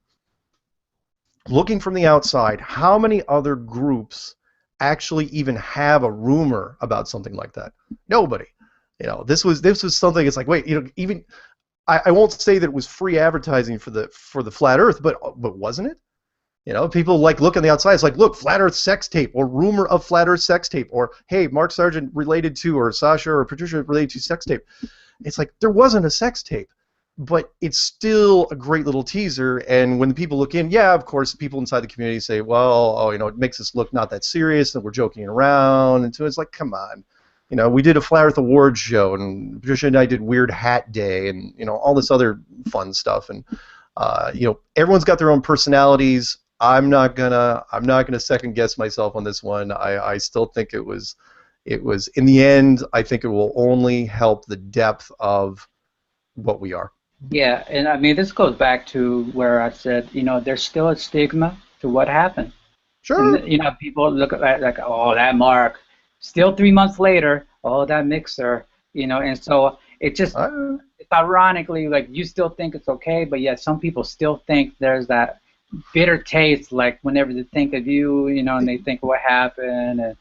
looking from the outside, how many other groups actually even have a rumor about something like that? Nobody. You know, this was something. It's like, wait, you know, even I won't say that it was free advertising for the flat Earth, but wasn't it? You know, people like look on the outside. It's like, look, flat Earth sex tape, or rumor of flat Earth sex tape, or hey, Mark Sargent related to, or Sasha or Patricia related to sex tape. It's like there wasn't a sex tape, but it's still a great little teaser. And when the people look in, yeah, of course, people inside the community say, well, oh, you know, it makes us look not that serious, and we're joking around. And so it's like, come on. You know, we did a Flat Earth Awards show, and Patricia and I did Weird Hat Day, and you know, all this other fun stuff. And you know, everyone's got their own personalities. I'm not gonna second guess myself on this one. I still think it was in the end. I think it will only help the depth of what we are. Yeah, and I mean, this goes back to where I said, you know, there's still a stigma to what happened. Sure. And, you know, people look at that like, oh, that Mark. Still 3 months later, oh, that mixer, you know, and so it just, it's ironically, like, you still think it's okay, but yet some people still think there's that bitter taste, like, whenever they think of you, you know, and they think what happened. And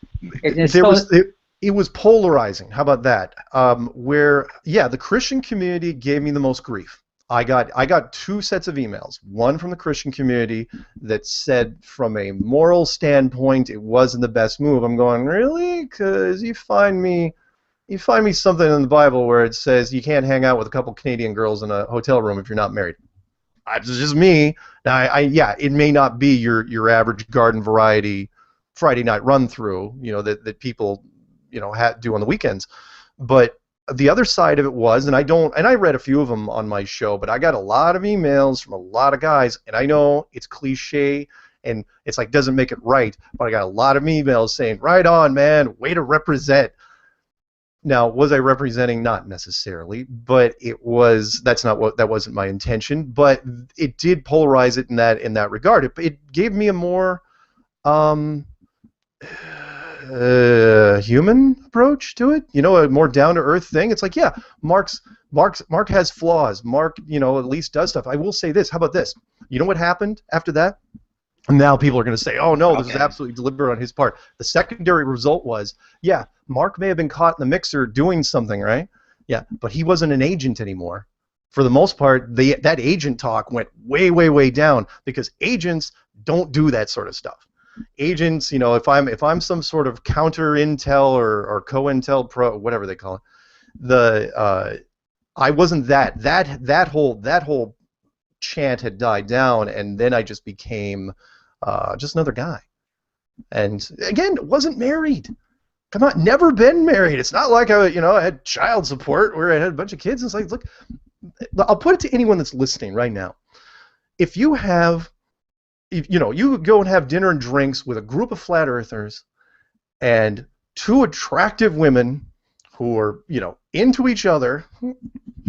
it was polarizing. How about that? Where, yeah, the Christian community gave me the most grief. I got two sets of emails. One from the Christian community that said, from a moral standpoint, it wasn't the best move. I'm going, really? Because you find me something in the Bible where it says you can't hang out with a couple Canadian girls in a hotel room if you're not married. It's just me. Now, yeah, it may not be your average garden variety Friday night run through, you know, that people, you know, do on the weekends, but the other side of it was, and I read a few of them on my show, but I got a lot of emails from a lot of guys, and I know it's cliche, and it's like doesn't make it right, but I got a lot of emails saying, right on, man, way to represent. Now, was I representing? Not necessarily, but that wasn't my intention, but it did polarize it in that regard. It gave me a more human approach to it, you know, a more down-to-earth thing. It's like, yeah, Mark has flaws. Mark, you know, at least does stuff. I will say this. How about this? You know what happened after that? And now people are going to say, oh, no, this is absolutely deliberate on his part. The secondary result was, yeah, Mark may have been caught in the mixer doing something, right? Yeah, but he wasn't an agent anymore. For the most part, that agent talk went way, way, way down because agents don't do that sort of stuff. Agents, you know, if I'm some sort of counter intel or co-intel pro, whatever they call it, I wasn't that. That whole chant had died down, and then I just became just another guy. And again, wasn't married. Come on, never been married. It's not like I had child support where I had a bunch of kids. It's like, look, I'll put it to anyone that's listening right now. If you go and have dinner and drinks with a group of flat earthers and two attractive women who are, you know, into each other,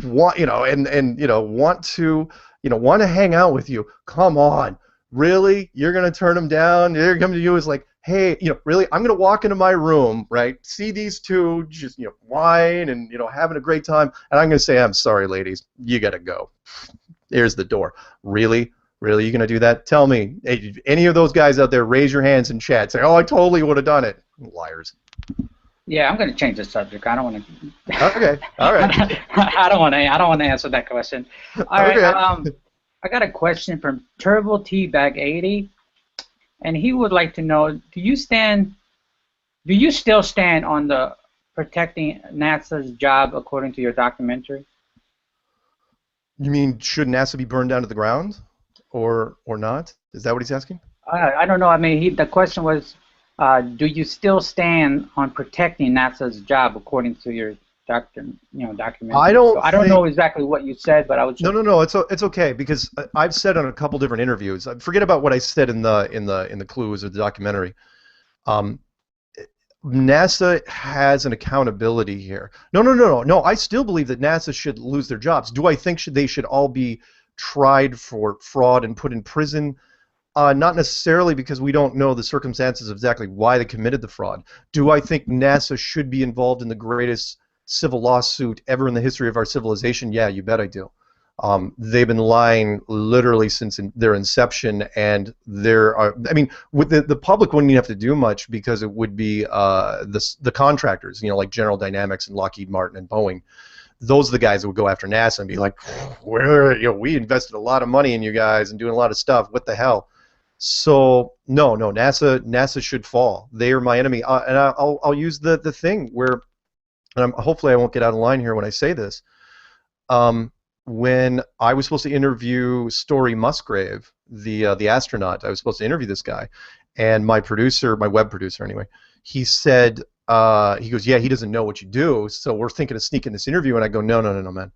want to hang out with you. Come on, really? You're gonna turn them down? They're coming to you as like, hey, you know, really? I'm gonna walk into my room, right? See these two just, you know, wine and, you know, having a great time, and I'm gonna say, I'm sorry, ladies, you gotta go. There's the door. Really? Really, you gonna do that? Tell me, hey, any of those guys out there, raise your hands in chat. Say, oh, I totally would have done it. Liars. Yeah, I'm going to change the subject. I don't want to. Okay, all right. I don't want to answer that question. All right. I got a question from Turbo T Bag 80, and he would like to know: Do you still stand on the protecting NASA's job according to your documentary? You mean should NASA be burned down to the ground? Or not? Is that what he's asking? I don't know. I mean, the question was, do you still stand on protecting NASA's job according to your documentary? I don't know exactly what you said, but I would. No. It's okay because I've said on a couple different interviews. Forget about what I said in the clues of the documentary. NASA has an accountability here. No. I still believe that NASA should lose their jobs. Do I think they should all be tried for fraud and put in prison? Not necessarily, because we don't know the circumstances of exactly why they committed the fraud. Do I think NASA should be involved in the greatest civil lawsuit ever in the history of our civilization? Yeah, you bet I do. They've been lying literally since their inception, and I mean, with the public wouldn't even have to do much because it would be the contractors, like General Dynamics and Lockheed Martin and Boeing. Those are the guys that would go after NASA and be like, we invested a lot of money in you guys and doing a lot of stuff. What the hell? So no, NASA should fall. They are my enemy, and I'll use the thing where, and hopefully I won't get out of line here when I say this. When I was supposed to interview Story Musgrave, the astronaut, I was supposed to interview this guy, and my producer, my web producer anyway, he said, he goes, yeah, he doesn't know what you do, so we're thinking of sneaking this interview. And I go, no, man,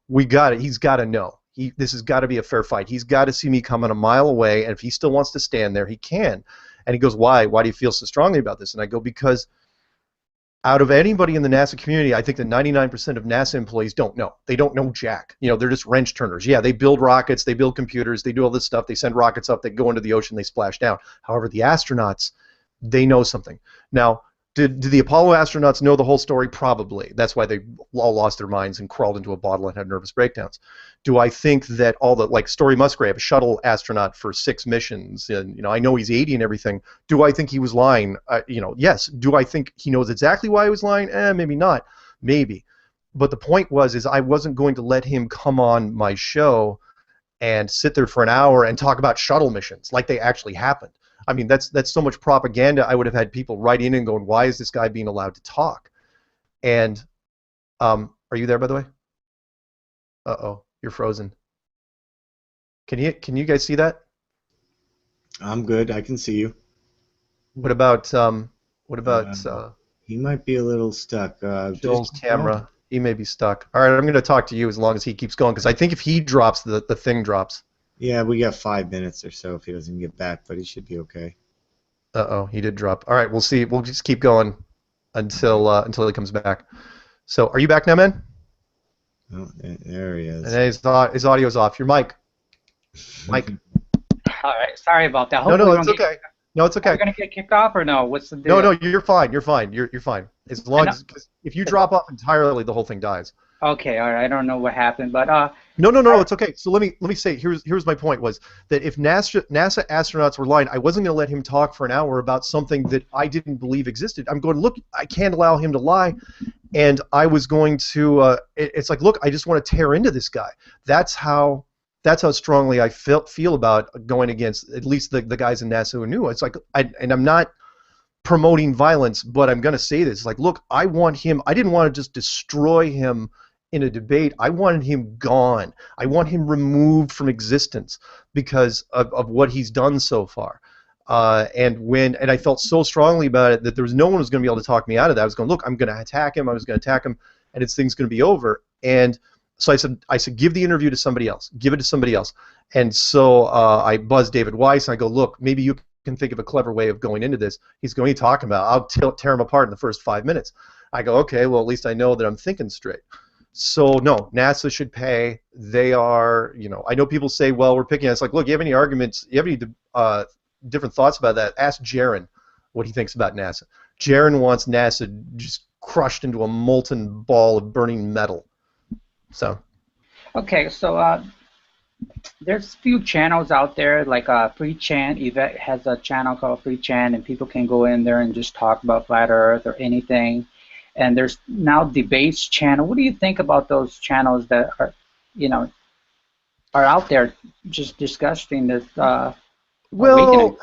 we got it. He's got to know. This has got to be a fair fight. He's got to see me coming a mile away, and if he still wants to stand there, he can. And he goes, why? Why do you feel so strongly about this? And I go, because out of anybody in the NASA community, I think that 99% of NASA employees don't know. They don't know jack. They're just wrench turners. Yeah, they build rockets, they build computers, they do all this stuff, they send rockets up, they go into the ocean, they splash down. However, the astronauts, they know something. Now, did the Apollo astronauts know the whole story? Probably. That's why they all lost their minds and crawled into a bottle and had nervous breakdowns. Do I think that all the, like Story Musgrave, a shuttle astronaut for 6 missions, and I know he's 80 and everything, do I think he was lying? Yes. Do I think he knows exactly why he was lying? Maybe not. Maybe. But the point is I wasn't going to let him come on my show and sit there for an hour and talk about shuttle missions like they actually happened. I mean, that's so much propaganda. I would have had people write in and going, why is this guy being allowed to talk? And are you there, by the way? Uh-oh, you're frozen. Can you guys see that? I'm good. I can see you. What about he might be a little stuck. Joel's camera? He may be stuck. All right, I'm going to talk to you as long as he keeps going, because I think if he drops, the thing drops. Yeah, we got 5 minutes or so if he doesn't get back, but he should be okay. Uh-oh, he did drop. All right, we'll see. We'll just keep going until he comes back. So, are you back now, man? Oh, there he is. And his audio's off. Your mic. Mike. All right, sorry about that. No, it's okay. No, it's okay. Are we gonna get kicked off or no? What's the deal? No, you're fine. You're fine. You're fine. As long as if you drop off entirely, the whole thing dies. Okay, all right. I don't know what happened, but No, it's okay. So let me say here's my point was that if NASA astronauts were lying, I wasn't going to let him talk for an hour about something that I didn't believe existed. I'm going, look, I can't allow him to lie, and I was going to. It's like, look, I just want to tear into this guy. That's how strongly I feel about going against at least the guys in NASA who knew. It's like, and I'm not promoting violence, but I'm going to say this. It's like, look, I want him. I didn't want to just destroy him in a debate. I wanted him gone. I want him removed from existence because of what he's done so far. And I felt so strongly about it that there was no one who was going to be able to talk me out of that. I was going, look, I'm going to attack him. I was going to attack him, and this thing's going to be over. And so I said, give the interview to somebody else. Give it to somebody else. And so I buzzed David Weiss, and I go, look, maybe you can think of a clever way of going into this. He's going, what are you talking about? I'll tear him apart in the first 5 minutes. I go, okay, well, at least I know that I'm thinking straight. So no, NASA should pay. They are, I know people say, well, we're picking. It's like, look, you have any arguments? You have any different thoughts about that? Ask Jaron what he thinks about NASA. Jaron wants NASA just crushed into a molten ball of burning metal. So. Okay, so there's a few channels out there, like Free Chan. Yvette has a channel called Free Chan, and people can go in there and just talk about Flat Earth or anything. And there's now Debates channel. What do you think about those channels that are, are out there just discussing this? Well,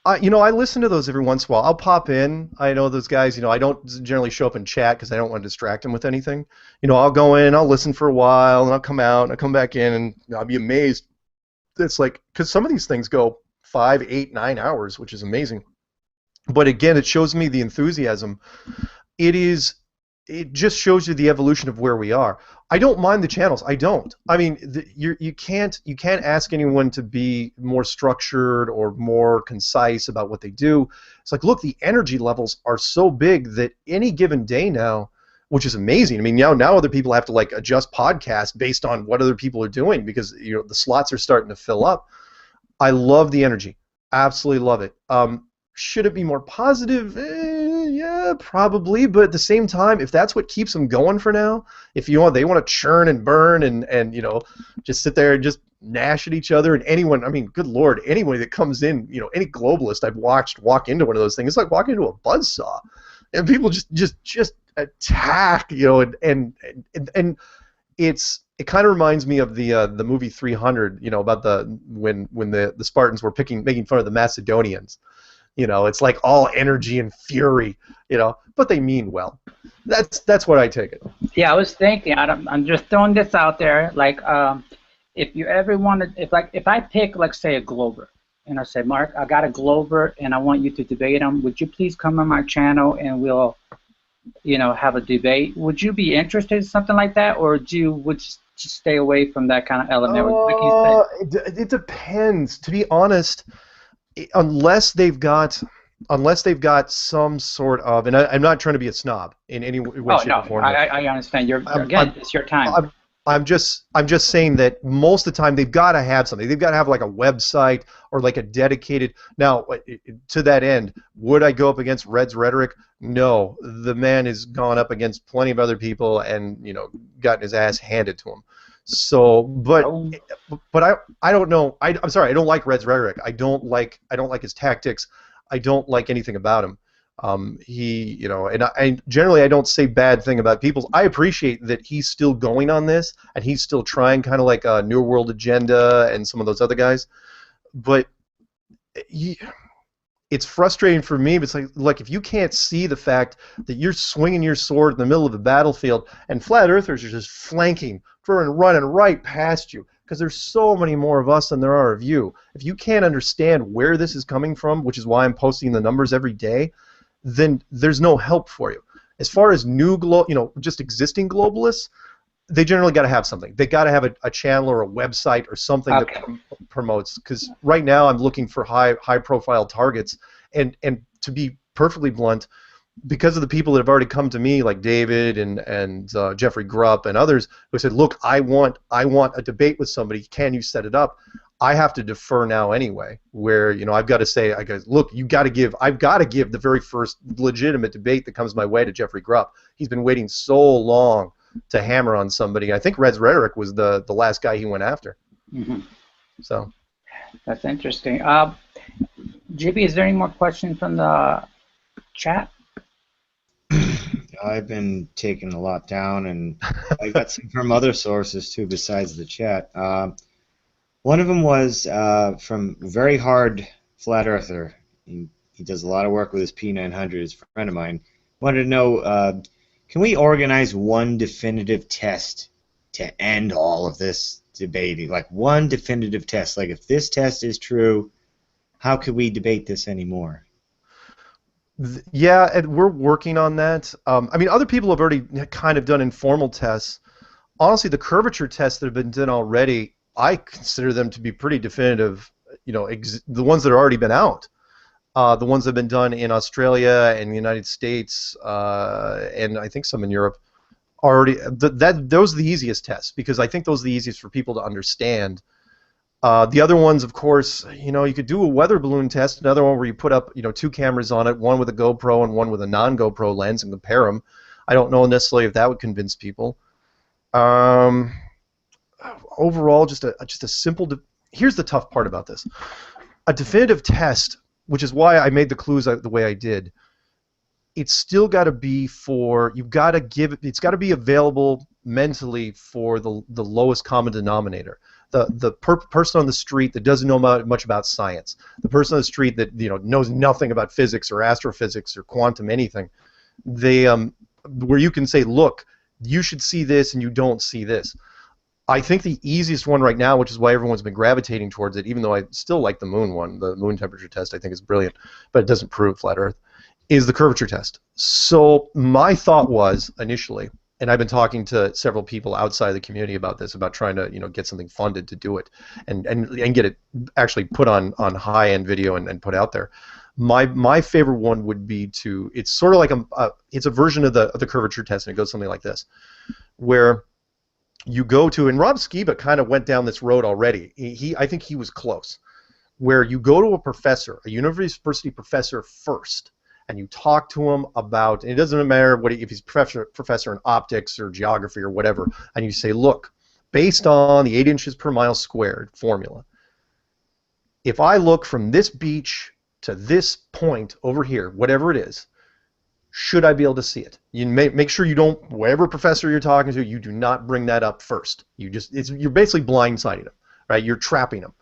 I listen to those every once in a while. I'll pop in. I know those guys. I don't generally show up and chat because I don't want to distract them with anything. I'll go in, I'll listen for a while, and I'll come out, and I'll come back in, and I'll be amazed. It's like, because some of these things go 5, 8, 9 hours, which is amazing. But again, it shows me the enthusiasm. It just shows you the evolution of where we are. I don't mind the channels. I don't. I mean, you can't ask anyone to be more structured or more concise about what they do. It's like, look, the energy levels are so big that any given day now, which is amazing. I mean, now other people have to like adjust podcasts based on what other people are doing because the slots are starting to fill up. I love the energy. Absolutely love it. Should it be more positive? Yeah. Probably, but at the same time, if that's what keeps them going for now, if they want to churn and burn and just sit there and just gnash at each other, and anyone, I mean, good Lord, anyone that comes in, any globalist I've watched walk into one of those things, it's like walking into a buzzsaw, and people just attack, and it kind of reminds me of the movie 300, about when the Spartans were making fun of the Macedonians. It's like all energy and fury, but they mean well. That's what I take it. Yeah, I was thinking, I'm just throwing this out there, like, if you ever wanted, if I pick, like, say, a Glober, and I say, Mark, I got a Glober, and I want you to debate him, would you please come on my channel and we'll, have a debate? Would you be interested in something like that, or would you just stay away from that kind of element? It depends. To be honest, unless they've got some sort of, and I'm not trying to be a snob in any way, shape, or form. I understand. It's your time. I'm just saying that most of the time they've got to have something. They've got to have like a website or like a dedicated. Now, to that end, would I go up against Red's rhetoric? No, the man has gone up against plenty of other people and gotten his ass handed to him. So, but I don't know. I'm sorry. I don't like Red's rhetoric. I don't like his tactics. I don't like anything about him. And I generally I don't say bad thing about people. I appreciate that he's still going on this and he's still trying, kind of like a New World Agenda and some of those other guys. But it's frustrating for me. But it's like if you can't see the fact that you're swinging your sword in the middle of the battlefield and flat earthers are just flanking, running right past you, because there's so many more of us than there are of you. If you can't understand where this is coming from, which is why I'm posting the numbers every day, then there's no help for you. As far as just existing globalists, they generally got to have something. They got to have a channel or a website or something that promotes. Because right now I'm looking for high-profile targets, and to be perfectly blunt, because of the people that have already come to me, like David and Jeffrey Grupp and others, who said, "Look, I want a debate with somebody. Can you set it up?" I have to defer now anyway. Where I've got to say, look, I've got to give the very first legitimate debate that comes my way to Jeffrey Grupp. He's been waiting so long to hammer on somebody. I think Red's rhetoric was the last guy he went after. Mm-hmm. So that's interesting. JB, is there any more questions from the chat? I've been taking a lot down, and I got some from other sources too besides the chat. One of them was from Very Hard Flat Earther. He does a lot of work with his P900. He's a friend of mine. Wanted to know, can we organize one definitive test to end all of this debating? Like one definitive test. Like if this test is true, how could we debate this anymore? Yeah, and we're working on that. I mean, other people have already kind of done informal tests. Honestly, the curvature tests that have been done already, I consider them to be pretty definitive. The ones that have already been out, the ones that have been done in Australia and the United States, and I think some in Europe, already. Those are the easiest tests, because I think those are the easiest for people to understand. The other ones, of course, you could do a weather balloon test, another one where you put up, 2 cameras on it, one with a GoPro and one with a non-GoPro lens, and compare them. I don't know necessarily if that would convince people. Overall, just a simple. Here's the tough part about this: a definitive test, which is why I made the clues the way I did. It's still got to be it's got to be available mentally for the lowest common denominator. The person on the street that doesn't know much about science, the person on the street that knows nothing about physics or astrophysics or quantum anything, where you can say, look, you should see this and you don't see this. I think the easiest one right now, which is why everyone's been gravitating towards it, even though I still like the moon one, the moon temperature test I think is brilliant, but it doesn't prove flat Earth, is the curvature test. So my thought was initially, and I've been talking to several people outside the community about this, about trying to get something funded to do it and get it actually put on high-end video and put out there. My favorite one would be it's sort of like it's a version of the curvature test, and it goes something like this, where you go to, and Rob Skiba kind of went down this road already. I think he was close, where you go to a professor, a university professor first, and you talk to him about, and it doesn't matter if he's professor in optics or geography or whatever, and you say, look, based on the 8 inches per mile squared formula, if I look from this beach to this point over here, whatever it is, should I be able to see it? You make sure you don't, whatever professor you're talking to, you do not bring that up first. You're basically blindsiding them, right? You're trapping them,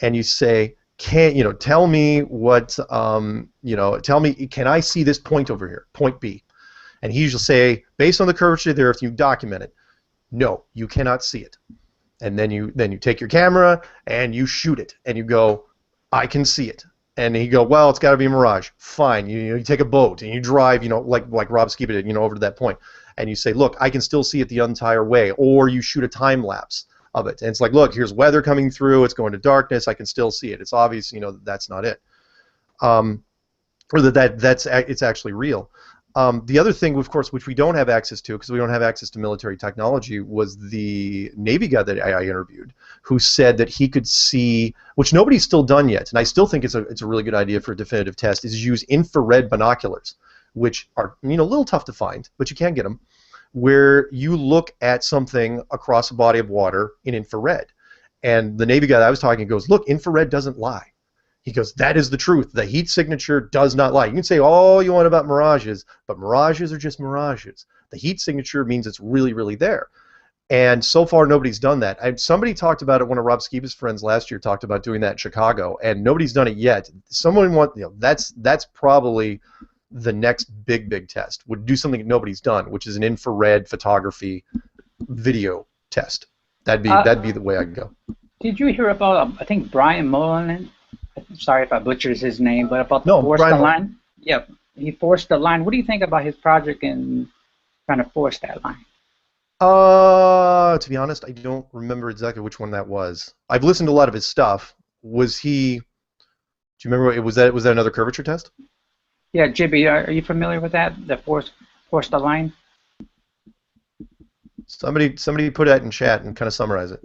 and you say, tell me what, tell me, can I see this point over here, point B? And he usually say, based on the curvature of the Earth, you document it. No, you cannot see it. And then you take your camera and you shoot it, and you go, I can see it. And he go, well, it's got to be a mirage. Fine. You take a boat and you drive, like Rob Skiba did, over to that point, and you say, look, I can still see it the entire way. Or you shoot a time lapse of it, and it's like, look, here's weather coming through. It's going to darkness. I can still see it. It's obvious, that's not it, or it's actually real. The other thing, of course, which we don't have access to because we don't have access to military technology, was the Navy guy that I interviewed, who said that he could see, which nobody's still done yet, and I still think it's a really good idea for a definitive test, is use infrared binoculars, which are a little tough to find, but you can get them, where you look at something across a body of water in infrared. And the Navy guy that I was talking to goes, look, infrared doesn't lie. He goes, that is the truth. The heat signature does not lie. You can say all you want about mirages, but mirages are just mirages. The heat signature means it's really, really there. And so far, nobody's done that. Somebody talked about it. One of Rob Skiba's friends last year talked about doing that in Chicago, and nobody's done it yet. That's probably the next big test. Would do something that nobody's done, which is an infrared photography video test. That'd be the way I'd go. Did you hear about I think Brian Mullen? Sorry if I butchered his name, but about the force the line. Yeah, he forced the line. What do you think about his project in trying to force that line? To be honest, I don't remember exactly which one that was. I've listened to a lot of his stuff. Was he? Do you remember? Was that another curvature test? Yeah, Jibby, are you familiar with that? The force the line. Somebody put that in chat and kind of summarize it.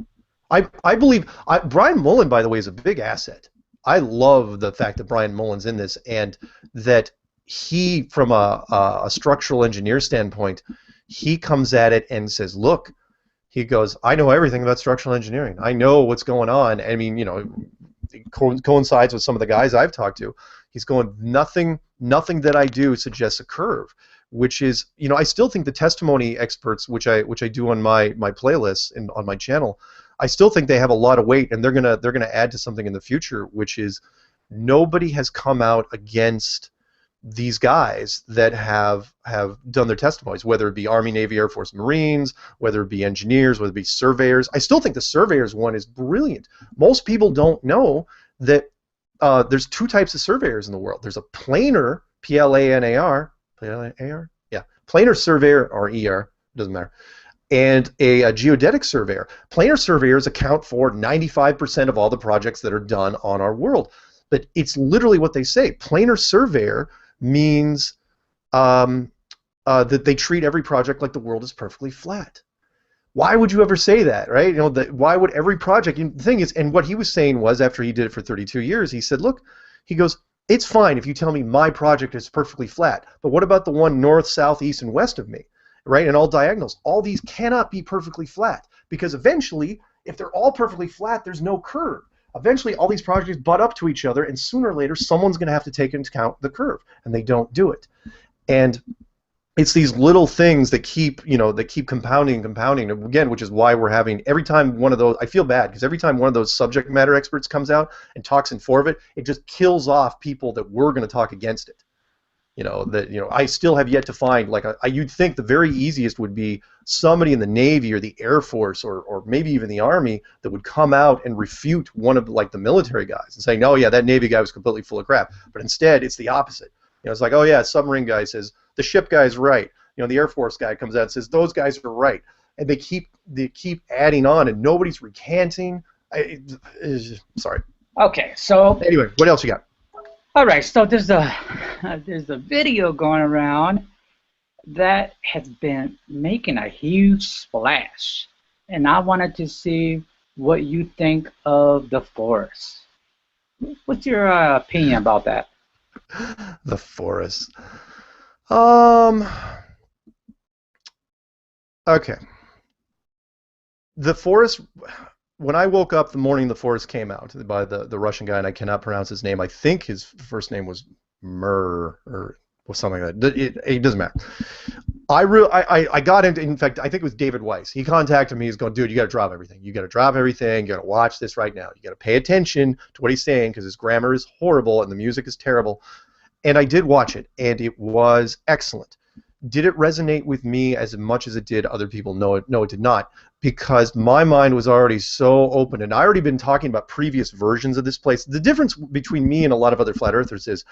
I believe Brian Mullen, by the way, is a big asset. I love the fact that Brian Mullen's in this, and that he, from a structural engineer standpoint, he comes at it and says, look, he goes, I know everything about structural engineering. I know what's going on. I mean, it coincides with some of the guys I've talked to. He's going, nothing that I do suggests a curve, which is, I still think the testimony experts, which I do on my playlists and on my channel, I still think they have a lot of weight, and they're gonna add to something in the future, which is nobody has come out against these guys that have done their testimonies, whether it be Army, Navy, Air Force, Marines, whether it be engineers, whether it be surveyors. I still think the surveyors one is brilliant. Most people don't know that there's two types of surveyors in the world. There's a planar, Planar, yeah, planar surveyor, or ER, doesn't matter, and a geodetic surveyor. Planar surveyors account for 95% of all the projects that are done on our world. But it's literally what they say. Planar surveyor means that they treat every project like the world is perfectly flat. Why would you ever say that, right? Why would every project? The thing is, and what he was saying was, after he did it for 32 years, he said, look, he goes, it's fine if you tell me my project is perfectly flat, but what about the one north, south, east, and west of me? Right, and all diagonals. All these cannot be perfectly flat, because eventually, if they're all perfectly flat, there's no curve. Eventually, all these projects butt up to each other, and sooner or later, someone's going to have to take into account the curve, and they don't do it. And it's these little things that keep, compounding and compounding. Again, which is why we're having, every time one of those, I feel bad, because every time one of those subject matter experts comes out and talks in favor of it, it just kills off people that were going to talk against it. I still have yet to find, you'd think the very easiest would be somebody in the Navy or the Air Force or maybe even the Army that would come out and refute one of the military guys and say, no, yeah, that Navy guy was completely full of crap. But instead, it's the opposite. It's like, oh yeah, submarine guy says the ship guy's right. The Air Force guy comes out and says those guys are right, and they keep adding on, and nobody's recanting. Sorry. Okay, so anyway, what else you got? All right, so there's a video going around that has been making a huge splash, and I wanted to see what you think of the forest. What's your opinion about that? The forest. Um. Okay. The forest. When I woke up the morning the forest came out by the Russian guy, and I cannot pronounce his name. I think his first name was Myres or something like that. It doesn't matter. I got into, in fact, I think it was David Weiss. He contacted me. He's going, dude, you got to drop everything. You got to drop everything. You got to watch this right now. You got to pay attention to what he's saying because his grammar is horrible and the music is terrible. And I did watch it, and it was excellent. Did it resonate with me as much as it did other people? No, it did not, because my mind was already so open, and I already been talking about previous versions of this place. The difference between me and a lot of other flat earthers is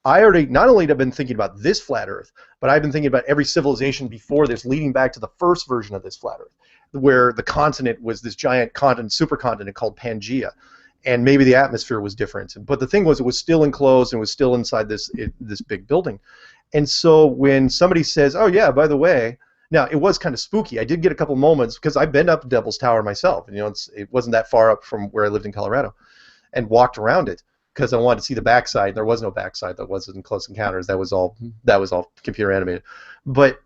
I already not only have been thinking about this flat Earth, but I've been thinking about every civilization before this, leading back to the first version of this flat Earth, where the continent was this giant continent, supercontinent called Pangea, and maybe the atmosphere was different. But the thing was, it was still enclosed and was still inside this big building. And so when somebody says, "Oh yeah, by the way," now it was kind of spooky. I did get a couple moments because I've been up Devil's Tower myself, and it wasn't that far up from where I lived in Colorado, and walked around it, because I wanted to see the backside. There was no backside. That wasn't in Close Encounters. That was all computer animated. But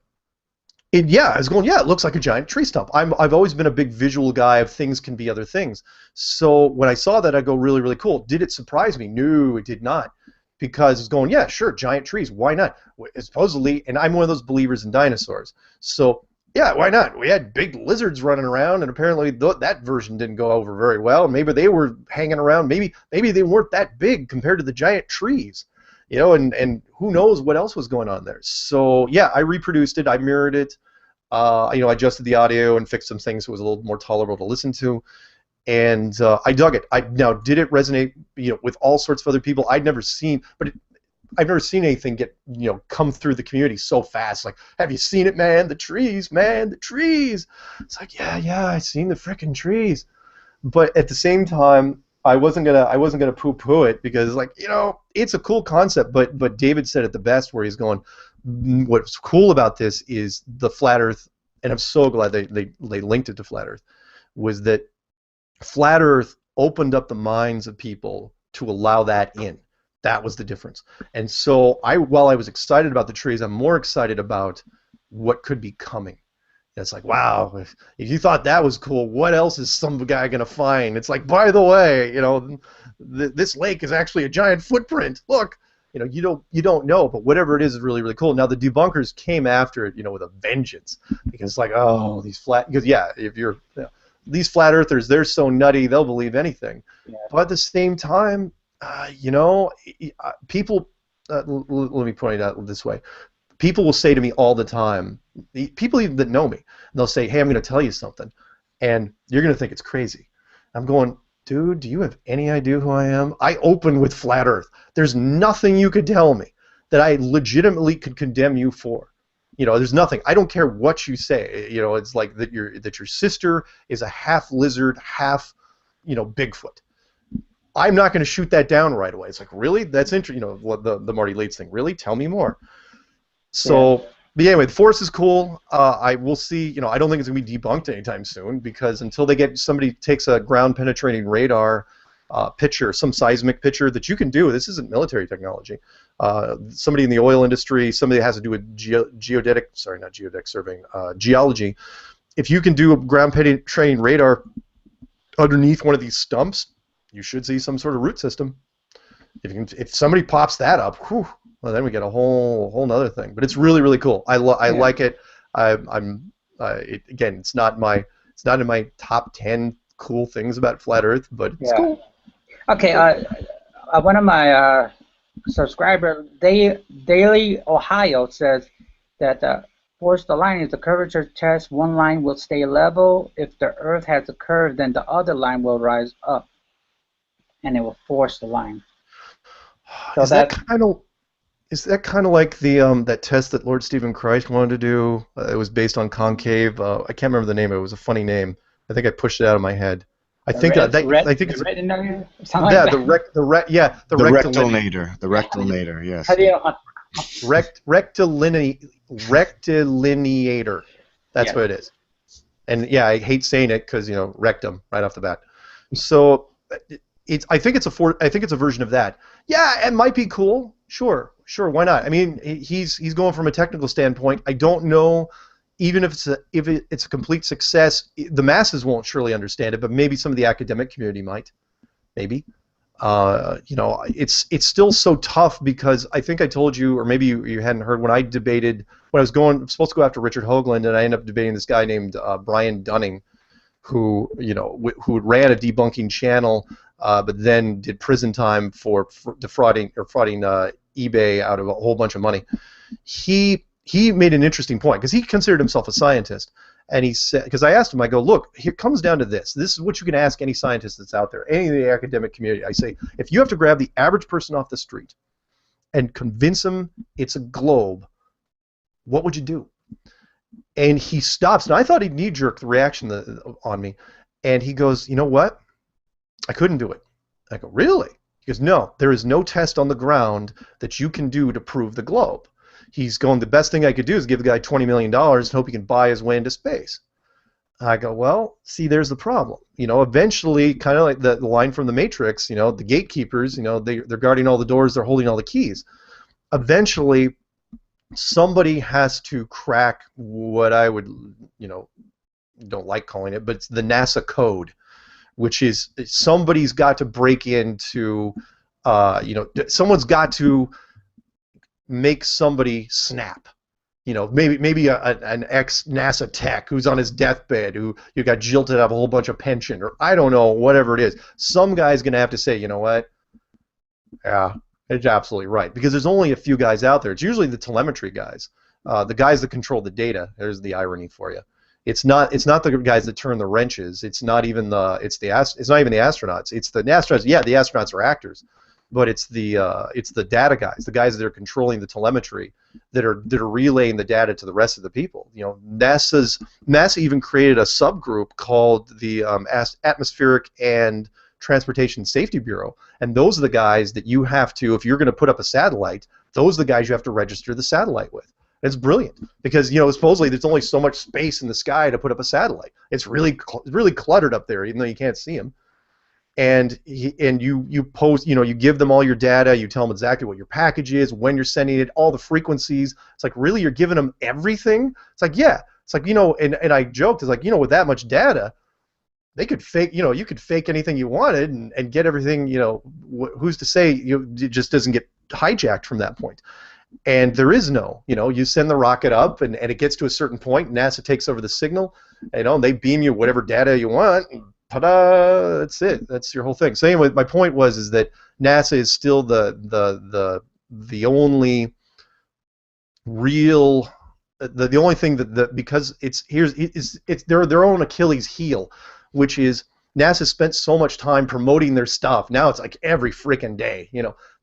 I was going, yeah, it looks like a giant tree stump. I've always been a big visual guy of things can be other things. So when I saw that, I go, really, really cool. Did it surprise me? No, it did not. Because it's going, yeah, sure, giant trees. Why not? Supposedly, and I'm one of those believers in dinosaurs. So yeah, why not? We had big lizards running around, and apparently that version didn't go over very well. Maybe they were hanging around. Maybe they weren't that big compared to the giant trees, and who knows what else was going on there. So yeah, I reproduced it. I mirrored it. I adjusted the audio and fixed some things so it was a little more tolerable to listen to. And I dug it. Now, did it resonate, with all sorts of other people? I've never seen anything come through the community so fast. Like, have you seen it, man? The trees, man, the trees. It's like, yeah, I seen the frickin' trees. But at the same time, I wasn't gonna poo-poo it because, like, it's a cool concept. But David said it the best, where he's going, what's cool about this is the flat Earth, and I'm so glad they linked it to flat Earth, was that flat Earth opened up the minds of people to allow that in. That was the difference. And so while I was excited about the trees, I'm more excited about what could be coming. It's like, wow, if you thought that was cool, what else is some guy going to find? It's like, by the way, this lake is actually a giant footprint. Look, you don't know, but whatever it is really, really cool. Now, the debunkers came after it, with a vengeance, because it's like, oh, these these flat earthers, they're so nutty, they'll believe anything. Yeah. But at the same time, people, let me point it out this way. People will say to me all the time, people even that know me, they'll say, hey, I'm going to tell you something, and you're going to think it's crazy. I'm going, dude, do you have any idea who I am? I open with flat Earth. There's nothing you could tell me that I legitimately could condemn you for. There's nothing. I don't care what you say. It's like that your sister is a half lizard, half, Bigfoot. I'm not going to shoot that down right away. It's like, really? That's interesting. The Marty Leeds thing. Really? Tell me more. So, but anyway, the force is cool. I will see. I don't think it's going to be debunked anytime soon, because until somebody takes a ground penetrating radar picture, some seismic picture that you can do. This isn't military technology. Somebody in the oil industry, somebody that has to do with geology. If you can do a ground penetrating radar underneath one of these stumps, you should see some sort of root system. If somebody pops that up, whew, well, then we get a whole nother thing. But it's really, really cool. I like it. Again, it's not in my top 10 cool things about flat Earth, but it's cool. Okay, one of my subscribers, Daily Ohio, says that force the line is the curvature test. One line will stay level. If the Earth has a curve, then the other line will rise up, and it will force the line. So is that kind of like the that test that Lord Stephen Christ wanted to do? It was based on concave. I can't remember the name. It was a funny name. I think I pushed it out of my head. I think it's the rectinator. The rectinator, yes. Rectilineator. That's what it is. And yeah, I hate saying it because rectum right off the bat. So I think it's a version of that. Yeah, it might be cool. Sure, sure. Why not? I mean, he's going from a technical standpoint. I don't know, even if it's a complete success, the masses won't surely understand it, but maybe some of the academic community might. Maybe. It's still so tough because I think I told you, or maybe you hadn't heard, when I debated, when I was supposed to go after Richard Hoagland, and I ended up debating this guy named Brian Dunning, who who ran a debunking channel, but then did prison time for defrauding eBay out of a whole bunch of money. He made an interesting point because he considered himself a scientist. And he said, because I asked him, I go, look, here it comes down to this. This is what you can ask any scientist that's out there, any of the academic community. I say, if you have to grab the average person off the street and convince them it's a globe, what would you do? And he stops, and I thought he'd knee-jerk the reaction on me. And he goes, you know what? I couldn't do it. I go, really? He goes, no, there is no test on the ground that you can do to prove the globe. He's going, the best thing I could do is give the guy $20 million and hope he can buy his way into space. I go, well, see, there's the problem. Eventually, kind of like the line from The Matrix, the gatekeepers, they're guarding all the doors, they're holding all the keys. Eventually, somebody has to crack what I would, don't like calling it, but it's the NASA code, which is somebody's got to break into, someone's got to make somebody snap. Maybe an ex-NASA tech who's on his deathbed, who you got jilted out of a whole bunch of pension, or I don't know, whatever it is. Some guy's going to have to say, you know what? Yeah, it's absolutely right. Because there's only a few guys out there. It's usually the telemetry guys, the guys that control the data. There's the irony for you. It's not the guys that turn the wrenches. It's not even the astronauts. It's the astronauts. Yeah, the astronauts are actors. But it's the data guys, the guys that are controlling the telemetry, that are relaying the data to the rest of the people. NASA even created a subgroup called the Atmospheric and Transportation Safety Bureau, and those are the guys that you have to, if you're going to put up a satellite, those are the guys you have to register the satellite with. It's brilliant because supposedly there's only so much space in the sky to put up a satellite. It's really cluttered up there, even though you can't see them. And you post, you give them all your data, you tell them exactly what your package is, when you're sending it, all the frequencies. It's like, really, you're giving them everything? It's like, yeah. It's like, and I joked, it's like, with that much data, they could fake, you could fake anything you wanted and get everything, who's to say it just doesn't get hijacked from that point. And there is no, you send the rocket up and it gets to a certain point, NASA takes over the signal, and they beam you whatever data you want. Ta-da! That's it. That's your whole thing. So anyway, my point is that NASA is still the only real, the only thing that because it's their own Achilles heel, which is NASA spent so much time promoting their stuff. Now it's like every freaking day.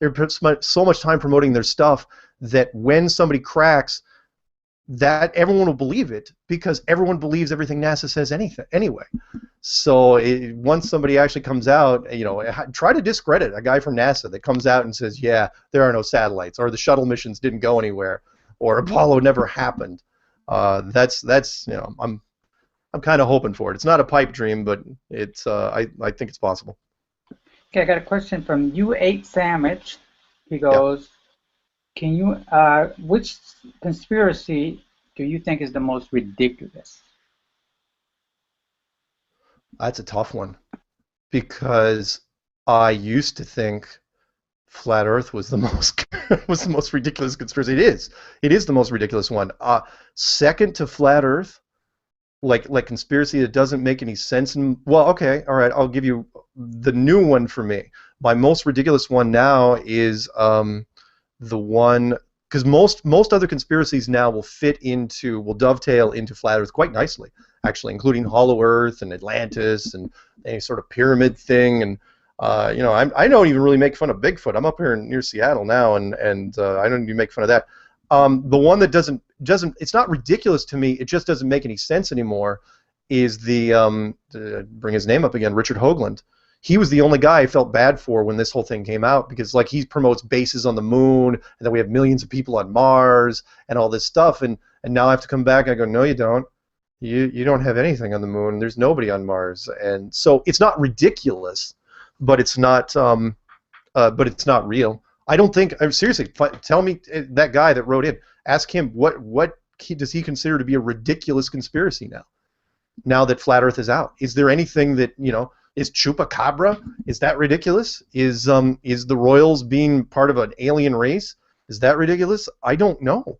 They've spent so much time promoting their stuff that when somebody cracks, that everyone will believe it because everyone believes everything NASA says anyway. So once somebody actually comes out, try to discredit a guy from NASA that comes out and says, yeah, there are no satellites, or the shuttle missions didn't go anywhere, or Apollo never happened. I'm kind of hoping for it. It's not a pipe dream, but it's I think it's possible. Okay, I got a question from U8 Sandwich. He goes, can you, which conspiracy do you think is the most ridiculous? That's a tough one, because I used to think flat Earth was the most ridiculous conspiracy. It is the most ridiculous one. Second to flat Earth, like conspiracy that doesn't make any sense. Well, okay, all right, I'll give you the new one for me. My most ridiculous one now is the one, because most other conspiracies now will dovetail into flat Earth quite nicely, actually, including Hollow Earth and Atlantis and any sort of pyramid thing. And I don't even really make fun of Bigfoot. I'm up here near Seattle now, and I don't even make fun of that. The one that doesn't it's not ridiculous to me, it just doesn't make any sense anymore, is to bring his name up again, Richard Hoagland. He was the only guy I felt bad for when this whole thing came out, because like he promotes bases on the moon, and then we have millions of people on Mars and all this stuff, and now I have to come back and I go, no, you don't. You don't have anything on the moon. There's nobody on Mars. And so it's not ridiculous, but it's not real. I don't think. Seriously, tell me that guy that wrote in. Ask him what does he consider to be a ridiculous conspiracy now? Now that flat Earth is out, is there anything that is chupacabra? Is that ridiculous? Is the royals being part of an alien race? Is that ridiculous? I don't know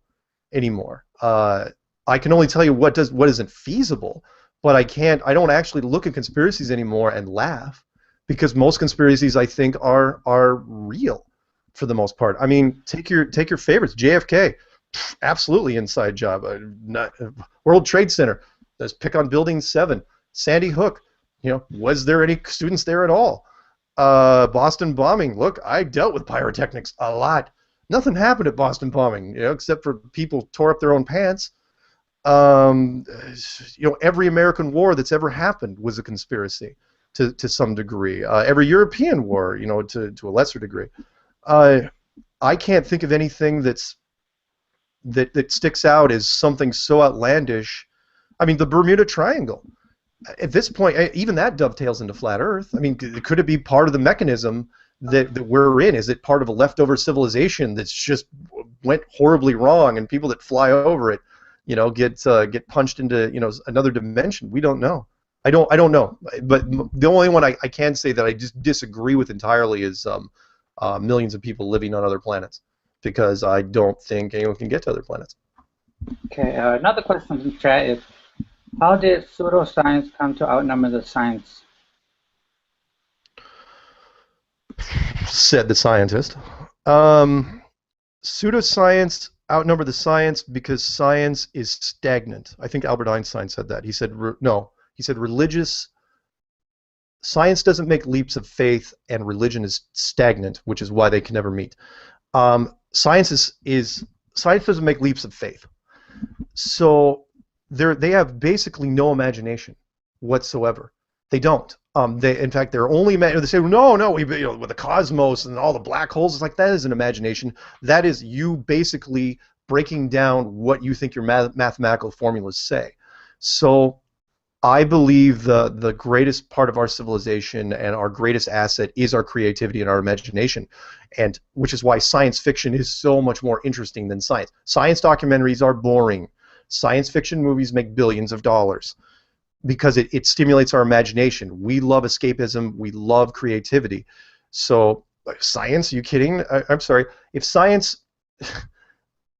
anymore. I can only tell you what isn't feasible, but I don't actually look at conspiracies anymore and laugh, because most conspiracies I think are real for the most part. I mean, take your favorites. JFK, absolutely inside job. World Trade Center, let's pick on Building 7. Sandy Hook, was there any students there at all? Boston bombing, look, I dealt with pyrotechnics a lot. Nothing happened at Boston bombing, except for people tore up their own pants. Every American war that's ever happened was a conspiracy to some degree. Every European war, to a lesser degree. I can't think of anything that sticks out as something so outlandish. I mean, the Bermuda Triangle. At this point, even that dovetails into flat Earth. I mean, could it be part of the mechanism that we're in? Is it part of a leftover civilization that's just went horribly wrong, and people that fly over it, get punched into another dimension? We don't know. I don't know. But the only one I can say that I just disagree with entirely is millions of people living on other planets, because I don't think anyone can get to other planets. Okay, another question from the chat is, how did pseudoscience come to outnumber the science? Said the scientist. Pseudoscience outnumber the science because science is stagnant. I think Albert Einstein said that. He said religious science doesn't make leaps of faith, and religion is stagnant, which is why they can never meet. Science doesn't make leaps of faith. So they have basically no imagination whatsoever. They don't. In fact, they're only they say no, with the cosmos and all the black holes. It's like, that is an imagination. That is you basically breaking down what you think your mathematical formulas say. So I believe the greatest part of our civilization and our greatest asset is our creativity and our imagination, and which is why science fiction is so much more interesting than science. Science documentaries are boring. Science fiction movies make billions of dollars because it stimulates our imagination. We love escapism. We love creativity. So science, are you kidding? I'm sorry. If science,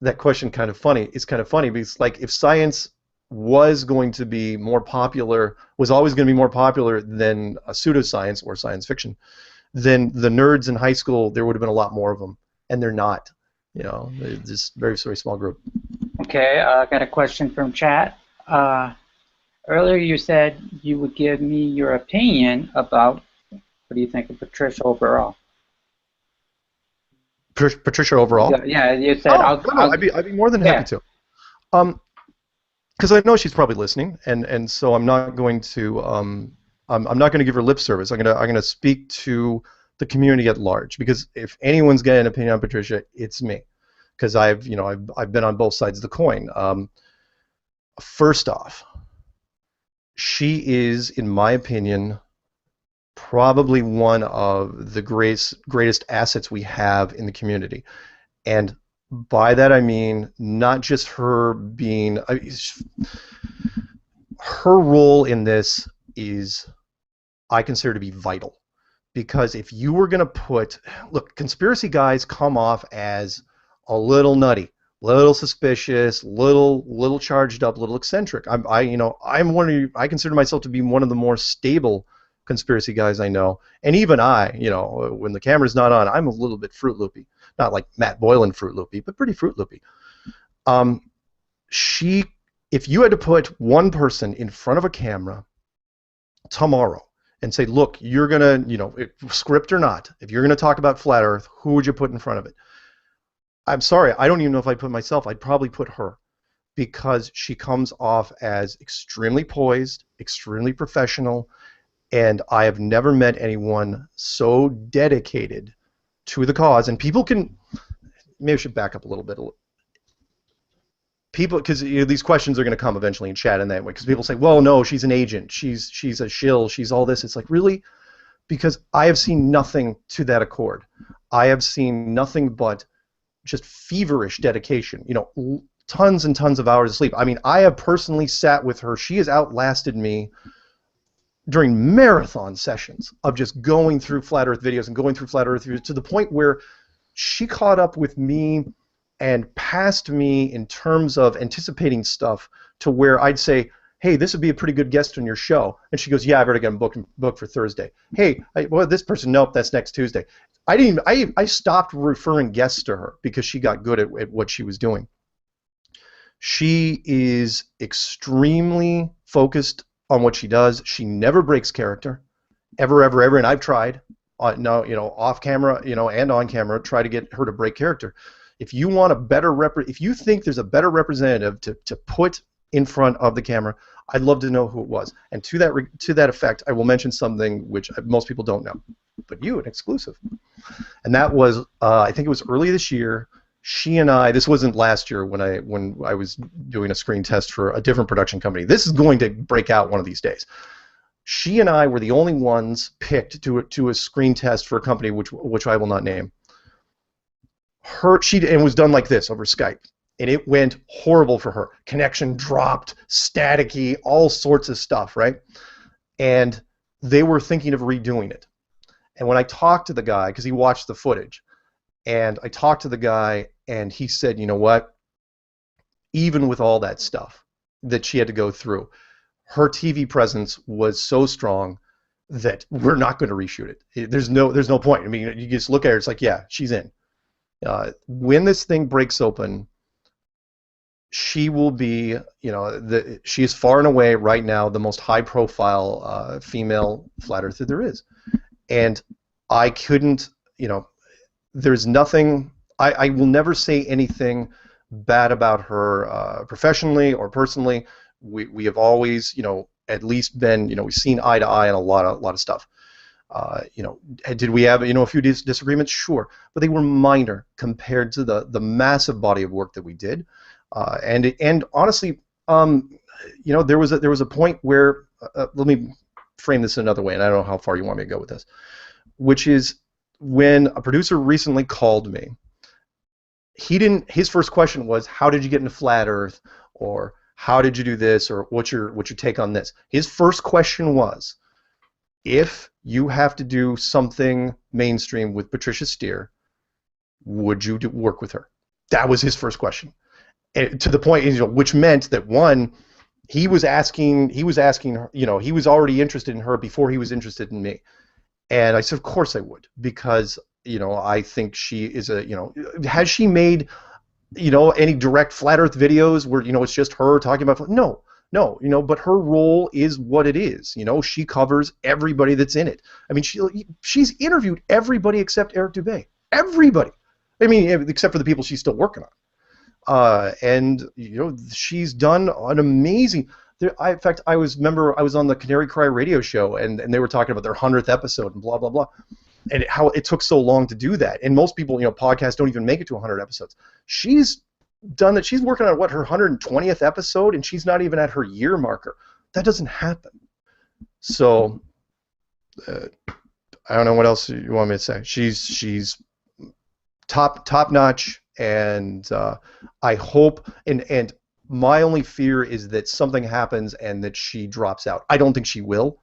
that question kind of funny. It's kind of funny because, like, if science was going to be more popular, was always going to be more popular than a pseudoscience or science fiction, then the nerds in high school, there would have been a lot more of them, and they're not. They're just very, very small group. Okay, I got a question from chat. Earlier you said you would give me your opinion about, what do you think of Patricia overall? Patricia overall? Yeah, you said. I'd be more than happy to. Because I know she's probably listening, and so I'm not going to I'm not going to give her lip service. I'm gonna speak to the community at large, because if anyone's got an opinion on Patricia, it's me, because I've been on both sides of the coin. First off, she is, in my opinion, probably one of the greatest assets we have in the community, and by that I mean not just her being her role in this is, I consider to be vital, because if you were going to look, conspiracy guys come off as a little nutty, little suspicious, little charged up, little eccentric. I consider myself to be one of the more stable conspiracy guys I know, and even when the camera's not on, I'm a little bit Fruit Loopy. Not like Matt Boylan Fruit Loopy, but pretty Fruit Loopy. If you had to put one person in front of a camera tomorrow and say, look, you're gonna, script or not, if you're gonna talk about flat Earth, who would you put in front of it? I'm sorry, I don't even know if I'd put myself. I'd probably put her, because she comes off as extremely poised, extremely professional, and I have never met anyone so dedicated to the cause. And people can, maybe I should back up a little bit. People, because these questions are going to come eventually in chat in that way, because people say, well, no, she's an agent, she's a shill, she's all this. It's like, really? Because I have seen nothing to that accord. I have seen nothing but just feverish dedication. You know, tons and tons of hours of sleep. I mean, I have personally sat with her. She has outlasted me during marathon sessions of just going through Flat Earth videos and going through Flat Earth videos to the point where she caught up with me and passed me in terms of anticipating stuff to where I'd say, hey, this would be a pretty good guest on your show. And she goes, yeah, I've already got him booked for Thursday. Hey, well, this person, nope, that's next Tuesday. I stopped referring guests to her because she got good at what she was doing. She is extremely focused on what she does. She never breaks character, ever, ever, ever. And I've tried, no, you know, off camera, you know, and on camera, try to get her to break character. If you want a better if you think there's a better representative to put in front of the camera, I'd love to know who it was. And to that effect, I will mention something which most people don't know, but you, an exclusive. And that was, I think it was early this year. She and I, this wasn't last year when I was doing a screen test for a different production company. This is going to break out one of these days. She and I were the only ones picked to a screen test for a company which I will not name. It was done like this over Skype, and it went horrible for her. Connection dropped, staticky, all sorts of stuff, right? And they were thinking of redoing it. And when I talked to the guy, because he watched the footage, and I talked to the guy, and he said, you know what? Even with all that stuff that she had to go through, her TV presence was so strong that we're not going to reshoot it. There's no point. I mean, you just look at her, it's like, yeah, she's in. When this thing breaks open, she will be, you know, she is far and away right now the most high-profile female flat earther there is, and I couldn't, you know, there's nothing. I will never say anything bad about her professionally or personally. We have always, you know, at least been, you know, we've seen eye to eye on a lot of stuff. You know, did we have, you know, a few disagreements? Sure, but they were minor compared to the massive body of work that we did. And honestly, you know, there was a point where let me frame this another way, and I don't know how far you want me to go with this, which is when a producer recently called me. His first question was, how did you get into Flat Earth, or how did you do this, or what's your take on this? His first question was, if you have to do something mainstream with Patricia Steere, would you work with her? That was his first question. And to the point, you know, which meant that one, he was asking her, you know, he was already interested in her before he was interested in me. And I said, of course I would, because, you know, I think she is a, you know, has she made, you know, any direct Flat Earth videos where, you know, it's just her talking about, no, you know, but her role is what it is. You know, she covers everybody that's in it. I mean, she's interviewed everybody except Eric Dubé. Everybody. I mean, except for the people she's still working on. And, you know, she's done an amazing. In fact, I was on the Canary Cry radio show, and they were talking about their 100th episode and blah, blah, blah. And how it took so long to do that. And most people, you know, podcasts don't even make it to 100 episodes. She's done that. She's working on, what, her 120th episode, and she's not even at her year marker. That doesn't happen. So I don't know what else you want me to say. She's top notch, and I hope, and my only fear is that something happens and that she drops out. I don't think she will,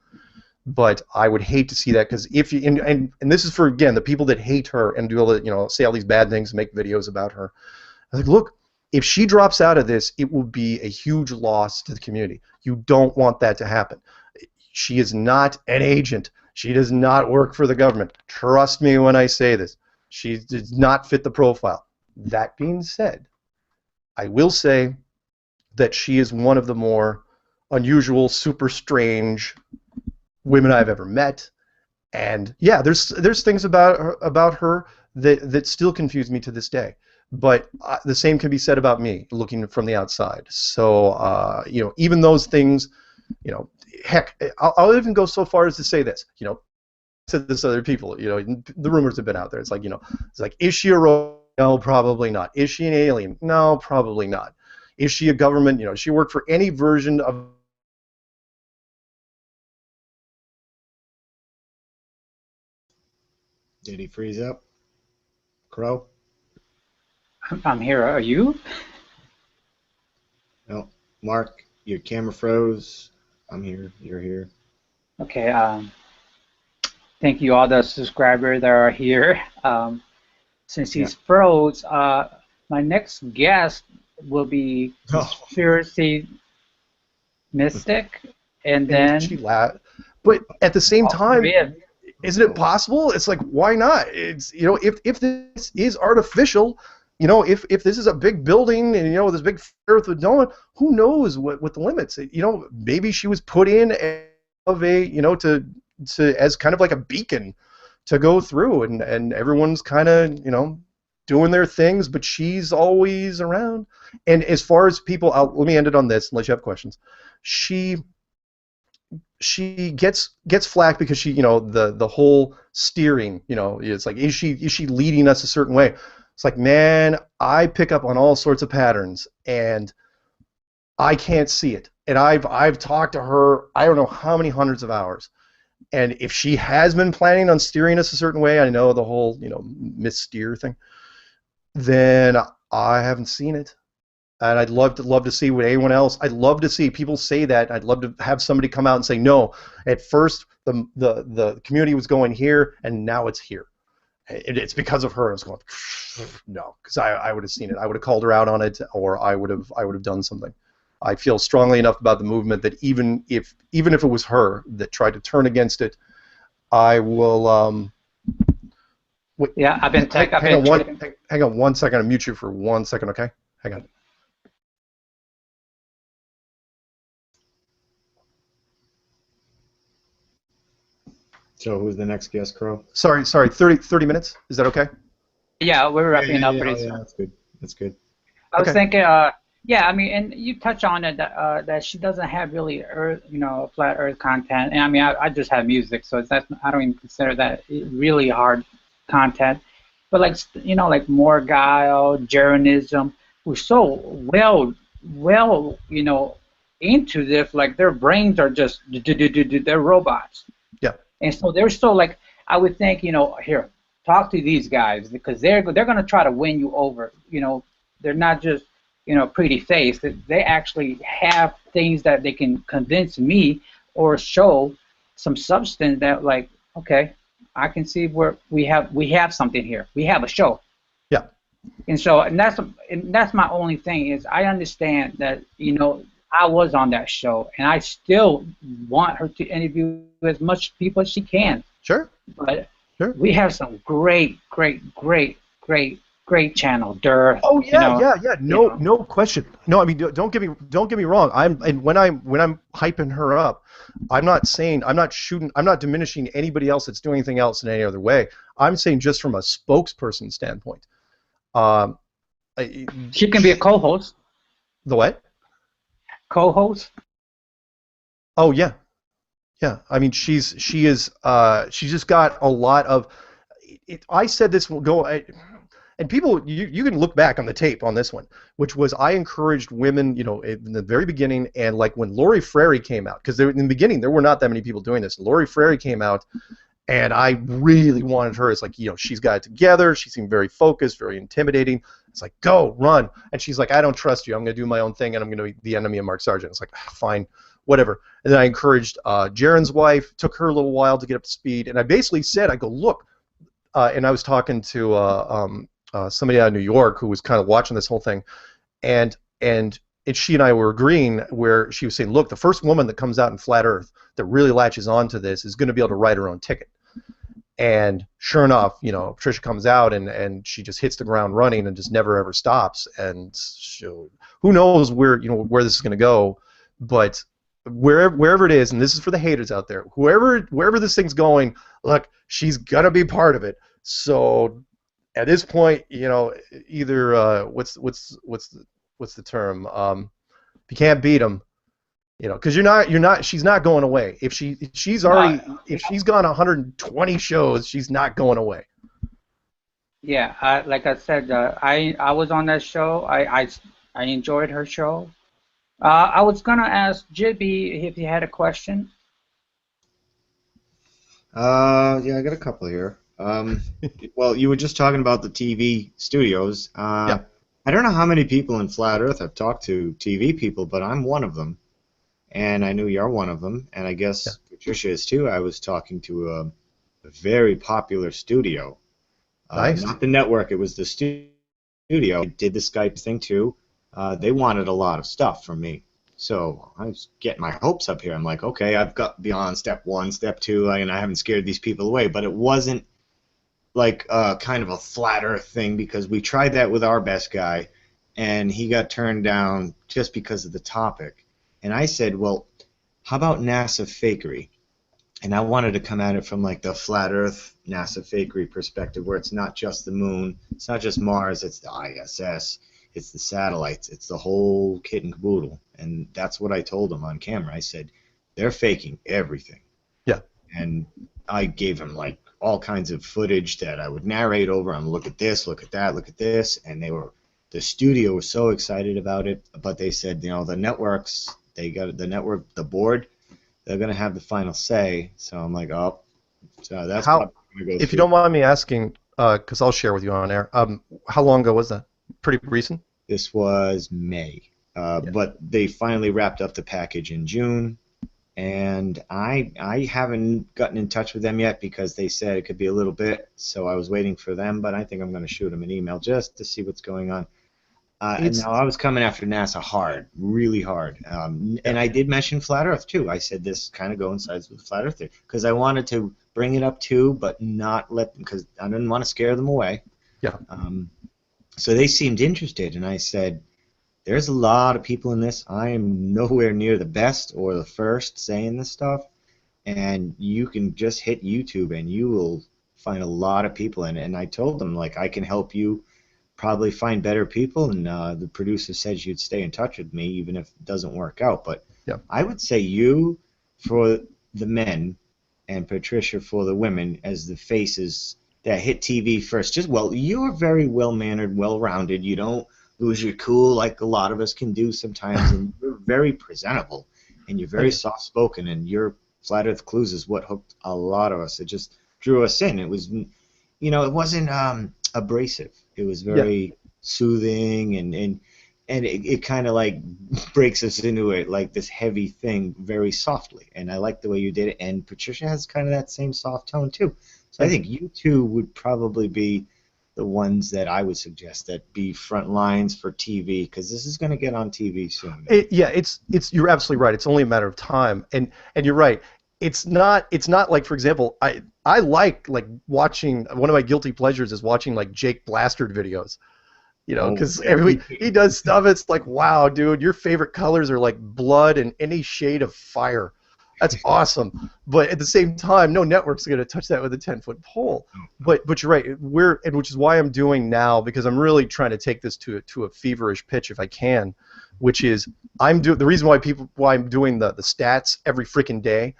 but I would hate to see that, because if you and this is for, again, the people that hate her and do all the, you know, say all these bad things, make videos about her. I was like, look, if she drops out of this, it will be a huge loss to the community. You don't want that to happen. She is not an agent. She does not work for the government. Trust me when I say this. She does not fit the profile. That being said, I will say that she is one of the more unusual, super strange women I've ever met. And yeah, there's things about her that still confuse me to this day. But the same can be said about me, looking from the outside. So, you know, even those things, you know, heck, I'll even go so far as to say this, you know, to this other people, you know, the rumors have been out there. It's like, you know, it's like, is she a robot? No, probably not. Is she an alien? No, probably not. Is she a government? You know, she worked for any version of. Did he freeze up? Crow? I'm here. Are you? No. Mark, your camera froze. I'm here. You're here. Okay. Thank you all the subscribers that are here. Since Yeah. he's froze, my next guest will be Oh. conspiracy mystic, and And then she laughed. But at the same time, Viv. isn't it possible? It's like, why not? It's, you know, if this is artificial, you know, if this is a big building and, you know, this big earth with no one, who knows what the limits? You know, maybe she was put in of a, you know, to as kind of like a beacon to go through, and everyone's kind of, you know, doing their things, but she's always around. And as far as people, let me end it on this, unless you have questions. She gets flack because she, you know, the whole steering, you know, it's like, is she leading us a certain way? It's like, man, I pick up on all sorts of patterns, and I can't see it. And I've talked to her, I don't know how many hundreds of hours. And if she has been planning on steering us a certain way, I know the whole, you know, missteer thing, then I haven't seen it. And I'd love to see what anyone else. I'd love to see people say that. I'd love to have somebody come out and say, no, at first the community was going here, and now it's here. It's because of her. And I was going, no, because I would have seen it. I would have called her out on it, or I would have done something. I feel strongly enough about the movement that even if it was her that tried to turn against it, I will. Wait, Yeah, I've been hang on 1 second. I'll mute you for 1 second, okay? Hang on. So who's the next guest, Crow? Sorry, 30 minutes? Is that okay? Yeah, we're wrapping up pretty soon. Yeah, that's good. That's good. I was Okay. thinking, yeah, I mean, and you touch on it that she doesn't have really flat Earth content, and I mean, I just have music, so I don't even consider that really hard content. But like, you know, like Morgile, Jeranism, who's so well, you know, into this, like their brains are just they're robots. Yeah. And so they're so like, I would think, you know, here, talk to these guys because they're going to try to win you over. You know, they're not just, you know, pretty face. They actually have things that they can convince me or show some substance that, like, okay, I can see where we have something here. We have a show. Yeah. And so, and that's my only thing is I understand that, you know, I was on that show, and I still want her to interview as much people as she can. Sure. But Sure. we have some great channel, Dearth. Oh yeah, you know, yeah. No question. No, I mean, don't get me wrong. When I'm hyping her up, I'm not diminishing anybody else that's doing anything else in any other way. I'm saying just from a spokesperson standpoint. She can be a co-host. The what? Co-host. Oh yeah. Yeah, I mean, she's just got a lot of. I said this will go, and people, you can look back on the tape on this one, which was I encouraged women, you know, in the very beginning, and like when Lori Frary came out, because in the beginning there were not that many people doing this. Lori Frary came out, and I really wanted her. It's like, you know, she's got it together. She seemed very focused, very intimidating. It's like, go, run, and she's like, I don't trust you. I'm going to do my own thing, and I'm going to be the enemy of Mark Sargent. It's like, fine. Whatever. And then I encouraged Jaren's wife. Took her a little while to get up to speed. And I basically said, I go, look, and I was talking to somebody out of New York who was kind of watching this whole thing, and she and I were agreeing where she was saying, look, the first woman that comes out in Flat Earth that really latches onto this is going to be able to write her own ticket. And sure enough, you know, Patricia comes out and she just hits the ground running and just never ever stops. And who knows where this is going to go, but wherever it is, and this is for the haters out there, wherever this thing's going, look, she's gonna be part of it. So at this point, you know, either what's the term? If you can't beat them, you know, because she's not going away. If she's gone 120 shows, she's not going away. Yeah, like I said, I was on that show. I enjoyed her show. I was gonna ask Jibby if he had a question. Yeah, I got a couple here. Well, you were just talking about the TV studios. Yeah. I don't know how many people in Flat Earth have talked to TV people, but I'm one of them, and I knew you're one of them, and I Yeah. guess Patricia is too. I was talking to a very popular studio, Nice. not the network. It was the studio. I did the Skype thing too. They wanted a lot of stuff from me. So I was getting my hopes up here. I'm like, okay, I've got beyond step 1, step 2, and I haven't scared these people away. But it wasn't like kind of a flat earth thing because we tried that with our best guy, and he got turned down just because of the topic. And I said, well, how about NASA fakery? And I wanted to come at it from like the flat earth NASA fakery perspective where it's not just the moon, it's not just Mars, it's the ISS, it's the satellites, it's the whole kit and caboodle. And that's what I told him on camera. I said, they're faking everything. Yeah. And I gave him like all kinds of footage that I would narrate over and look at this, look at that, look at this, and the studio was so excited about it, but they said, the networks, the board, they're going to have the final say. So I'm like, oh, so that's How, probably going to go if you through. don't mind me asking, because I'll share with you on air, how long ago was that? Pretty recent? This was May, Yeah. but they finally wrapped up the package in June, and I haven't gotten in touch with them yet because they said it could be a little bit, so I was waiting for them, but I think I'm going to shoot them an email just to see what's going on. And now I was coming after NASA hard, really hard. And I did mention Flat Earth, too. I said this kind of coincides with Flat Earth because I wanted to bring it up, too, but not let them, because I didn't want to scare them away. Yeah. So they seemed interested, and I said, there's a lot of people in this. I am nowhere near the best or the first saying this stuff, and you can just hit YouTube, and you will find a lot of people in it. And I told them, like, I can help you probably find better people, and the producer said you'd stay in touch with me even if it doesn't work out. But Yeah. I would say you for the men and Patricia for the women as the faces that hit TV first. You're very well-mannered, well-rounded. You don't lose your cool like a lot of us can do sometimes, and you're very presentable, and you're very soft-spoken, and your Flat Earth Clues is what hooked a lot of us. It just drew us in. It was, it wasn't abrasive. It was very soothing, and it kind of like breaks us into it like this heavy thing very softly. And I like the way you did it. And Patricia has kind of that same soft tone too. So I think you two would probably be the ones that I would suggest that be front lines for TV because this is going to get on TV soon. It's you're absolutely right. It's only a matter of time, and you're right. It's not like, for example, I like watching, one of my guilty pleasures is watching like Jake Blastard videos, because he does stuff. It's like, wow, dude, your favorite colors are like blood and any shade of fire. That's awesome. But at the same time, no network's going to touch that with a 10-foot pole. But you're right. Which is why I'm doing now, because I'm really trying to take this to a feverish pitch if I can, which is the reason why I'm doing the stats every freaking day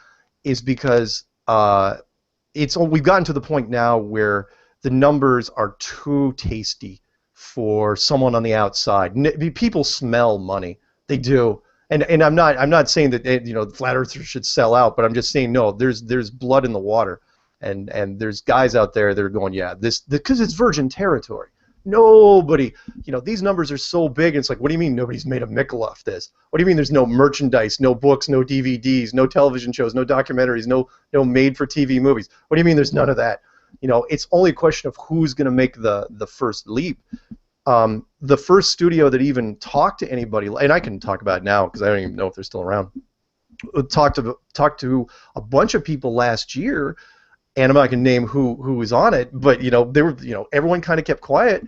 is because we've gotten to the point now where the numbers are too tasty for someone on the outside. People smell money. They do. And I'm not saying that the flat earthers should sell out, but I'm just saying no. There's blood in the water, and there's guys out there that are going, yeah, because it's virgin territory. Nobody, these numbers are so big. It's like, what do you mean nobody's made a nickel off this? What do you mean there's no merchandise, no books, no DVDs, no television shows, no documentaries, no made-for-TV movies? What do you mean there's none of that? It's only a question of who's going to make the first leap. The first studio that even talked to anybody, and I can talk about it now because I don't even know if they're still around, talked to a bunch of people last year, and I'm not going to name who was on it, but they were, everyone kind of kept quiet,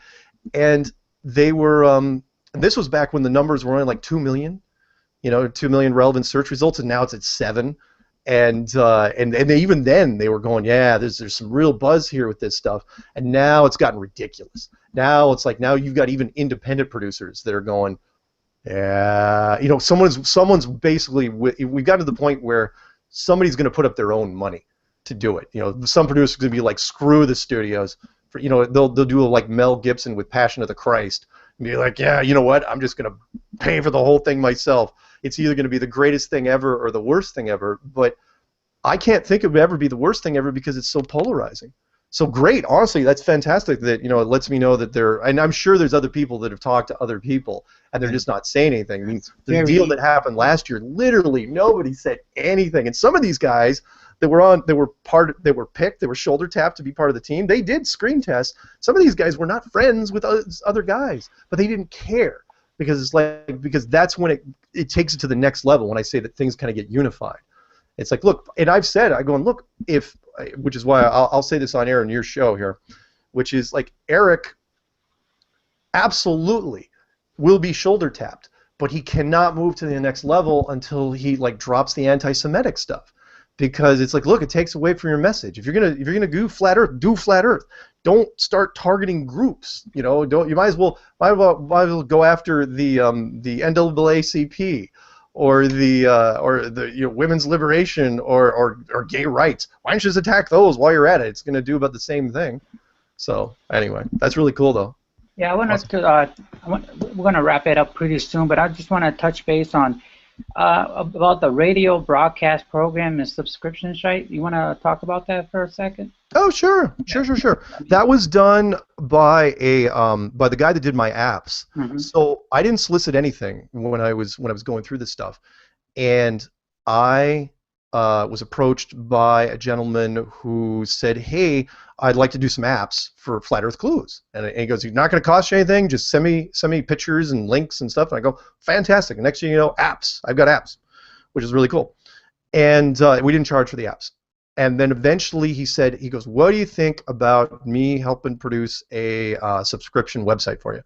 and they were, and this was back when the numbers were only like 2 million, 2 million relevant search results, and now it's at 7. And even then they were going, yeah, there's some real buzz here with this stuff, and now it's gotten ridiculous. Now it's like, now you've got even independent producers that are going, yeah, someone's basically, we've gotten to the point where somebody's going to put up their own money to do it. Some producers are going to be like, screw the studios. They'll do like Mel Gibson with Passion of the Christ and be like, yeah, you know what? I'm just going to pay for the whole thing myself. It's either going to be the greatest thing ever or the worst thing ever, but I can't think it would ever be the worst thing ever because it's so polarizing. So great, honestly, that's fantastic that, it lets me know that and I'm sure there's other people that have talked to other people and they're just not saying anything. I mean, the deal that happened last year, literally nobody said anything. And some of these guys that were picked, they were shoulder tapped to be part of the team, they did screen tests. Some of these guys were not friends with other guys, but they didn't care because because that's when it takes it to the next level when I say that things kind of get unified. It's like, look, and I've said, look, which is why I'll say this on air in your show here, which is like Eric absolutely will be shoulder tapped, but he cannot move to the next level until he drops the anti-Semitic stuff, because it's like, look, it takes away from your message. If you're gonna do flat Earth, do flat Earth. Don't start targeting groups. You might as well go after the NAACP. Or the women's liberation or gay rights. Why don't you just attack those while you're at it? It's going to do about the same thing. So anyway, that's really cool though. Yeah, we're going to wrap it up pretty soon, but I just want to touch base on about the radio broadcast program and subscription site. You want to talk about that for a second? Oh, sure. That was done by by the guy that did my apps. Mm-hmm. So I didn't solicit anything when I was going through this stuff, and I was approached by a gentleman who said, "Hey, I'd like to do some apps for Flat Earth Clues." And he goes, "You're not going to cost you anything. Just send me pictures and links and stuff." And I go, "Fantastic!" And next thing you know, apps. I've got apps, which is really cool. And we didn't charge for the apps. And then eventually he goes, "What do you think about me helping produce a subscription website for you?"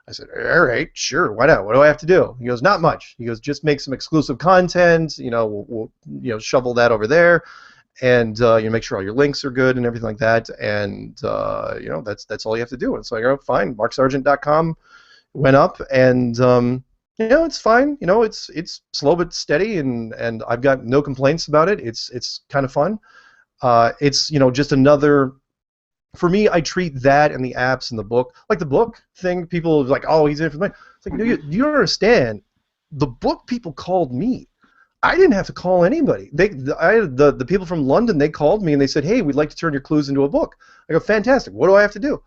I said, "All right, sure, why not? What do I have to do?" He goes, "Not much." He goes, "Just make some exclusive content. We'll shovel that over there, and make sure all your links are good and everything like that. And that's all you have to do." And so I go, "Fine." MarkSargent.com went up, and it's fine. It's slow but steady, and I've got no complaints about it. It's kind of fun. It's just another. For me, I treat that and the apps and the book like the book thing. People are like, "Oh, he's in for the money." It's like, you don't understand. The book people called me. I didn't have to call anybody. The people from London, they called me and they said, "Hey, we'd like to turn your clues into a book." I go, "Fantastic. What do I have to do?"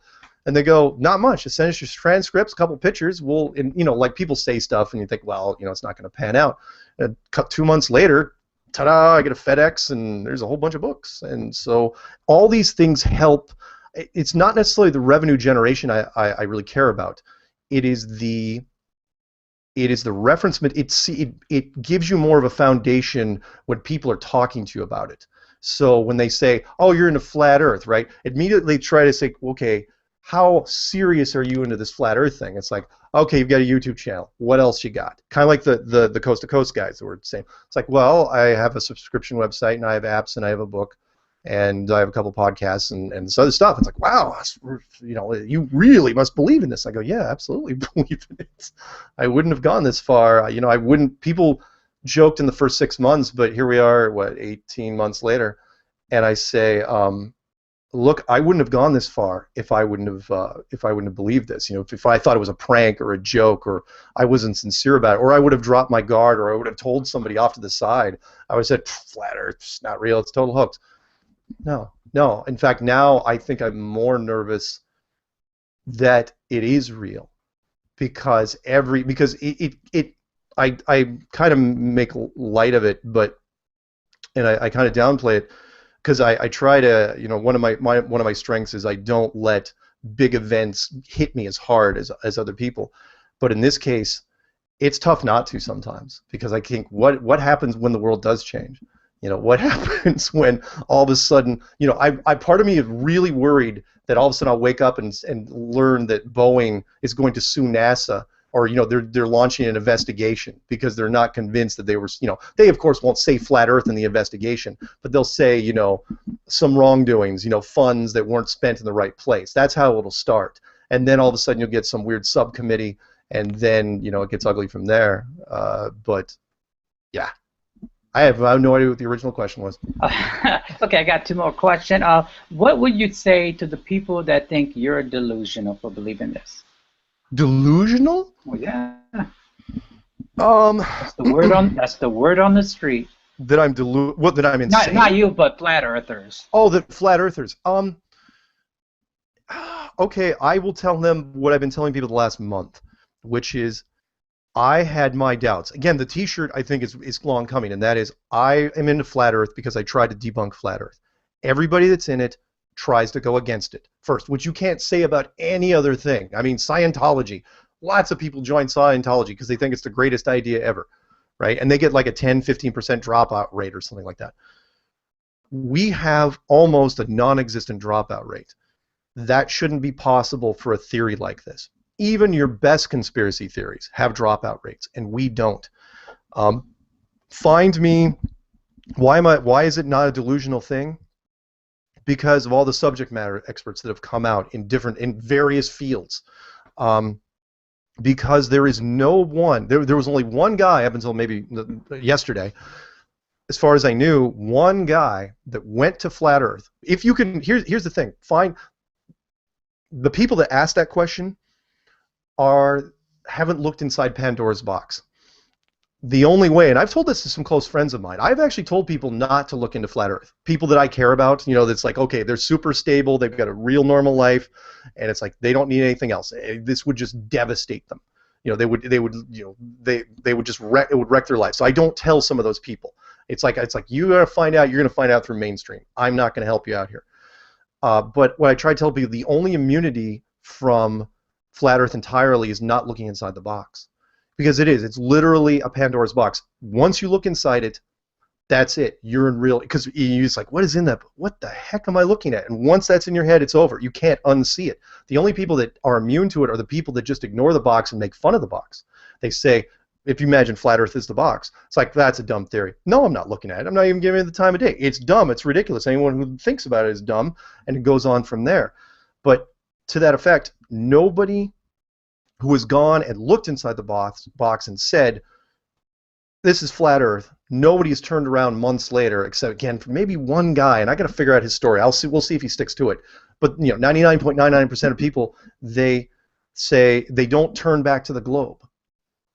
And they go, "Not much. Just send us your transcripts, a couple pictures. Like people say stuff and you think, well, it's not going to pan out. 2 months later, ta-da! I get a FedEx and there's a whole bunch of books. And so all these things help. It's not necessarily the revenue generation I really care about. It is the referencement. It gives you more of a foundation when people are talking to you about it. So when they say, "Oh, you're into flat Earth," right? Immediately try to say, "Okay, how serious are you into this flat Earth thing?" It's like, "Okay, you've got a YouTube channel. What else you got?" Kind of like the Coast to Coast guys that were saying. It's like, "Well, I have a subscription website and I have apps and I have a book and I have a couple podcasts and this other stuff." It's like, "Wow, you really must believe in this." I go, "Yeah, absolutely believe in it. I wouldn't have gone this far. I wouldn't." People joked in the first 6 months, but here we are, 18 months later, and I say, "Look, I wouldn't have gone this far if I wouldn't have believed this. If I thought it was a prank or a joke or I wasn't sincere about it, or I would have dropped my guard, or I would have told somebody off to the side. I would have said, 'Flat Earth, it's not real. It's total hoax.'" No. In fact, now I think I'm more nervous that it is real, because I kind of make light of it, and I kind of downplay it. Because I try to, one of my strengths is I don't let big events hit me as hard as other people. But in this case, it's tough not to sometimes, because I think what happens when the world does change? What happens when all of a sudden, part of me is really worried that all of a sudden I'll wake up and learn that Boeing is going to sue NASA, or they're launching an investigation because they're not convinced that they were, they of course won't say flat Earth in the investigation, but they'll say some wrongdoings, funds that weren't spent in the right place. That's how it'll start, and then all of a sudden you'll get some weird subcommittee, and then it gets ugly from there. But yeah, I have no idea what the original question was. Okay, I got 2 more questions. What would you say to the people that think you're delusional for believing this? Delusional? Well, yeah. That's the word on the street. That I'm that I'm insane. Not you, but flat earthers. Oh, the flat earthers. Okay, I will tell them what I've been telling people the last month, which is I had my doubts. Again, the T-shirt I think is long coming, and that is I am into Flat Earth because I tried to debunk Flat Earth. Everybody that's in it tries to go against it first, which you can't say about any other thing. I mean, Scientology. Lots of people join Scientology because they think it's the greatest idea ever, right? And they get like a 10-15% dropout rate or something like that. We have almost a non-existent dropout rate. That shouldn't be possible for a theory like this. Even your best conspiracy theories have dropout rates, and we don't. Find me. Why is it not a delusional thing? Because of all the subject matter experts that have come out in various fields. Because there is no one. There was only one guy up until maybe yesterday, as far as I knew, one guy that went to Flat Earth. If you can, here's the thing. Find the people that asked that question haven't looked inside Pandora's box. The only way, and I've told this to some close friends of mine, I've actually told people not to look into Flat Earth. People that I care about, that's like, okay, they're super stable, they've got a real normal life, and it's like they don't need anything else. This would just devastate them. They would just wreck. It would wreck their life. So I don't tell some of those people. It's like you gotta find out. You're gonna find out through mainstream. I'm not gonna help you out here. But what I try to tell people, the only immunity from Flat Earth entirely is not looking inside the box. Because it's literally a Pandora's box. Once you look inside it, that's it. You're in real, because you're just like, what is in that? What the heck am I looking at? And once that's in your head, it's over. You can't unsee it. The only people that are immune to it are the people that just ignore the box and make fun of the box. They say, if you imagine Flat Earth is the box, it's like, that's a dumb theory. No, I'm not looking at it. I'm not even giving it the time of day. It's dumb. It's ridiculous. Anyone who thinks about it is dumb, and it goes on from there. But to that effect, nobody who has gone and looked inside the box and said, this is Flat Earth. Nobody has turned around months later, except, again, for maybe one guy, and I got to figure out his story. We'll see if he sticks to it. But 99.99% of people, they say they don't turn back to the globe,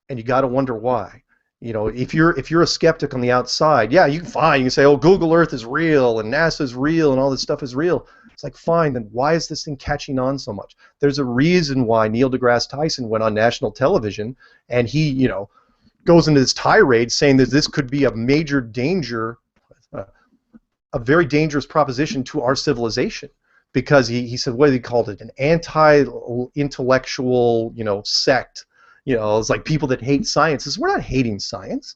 and you got to wonder why. If you're a skeptic on the outside, yeah, you can say, oh, Google Earth is real and NASA is real and all this stuff is real. It's like, fine, then why is this thing catching on so much? There's a reason why Neil deGrasse Tyson went on national television and he, goes into this tirade saying that this could be a major danger, a very dangerous proposition to our civilization, because he said, what did he call it? An anti-intellectual, sect. It's like people that hate science. We're not hating science.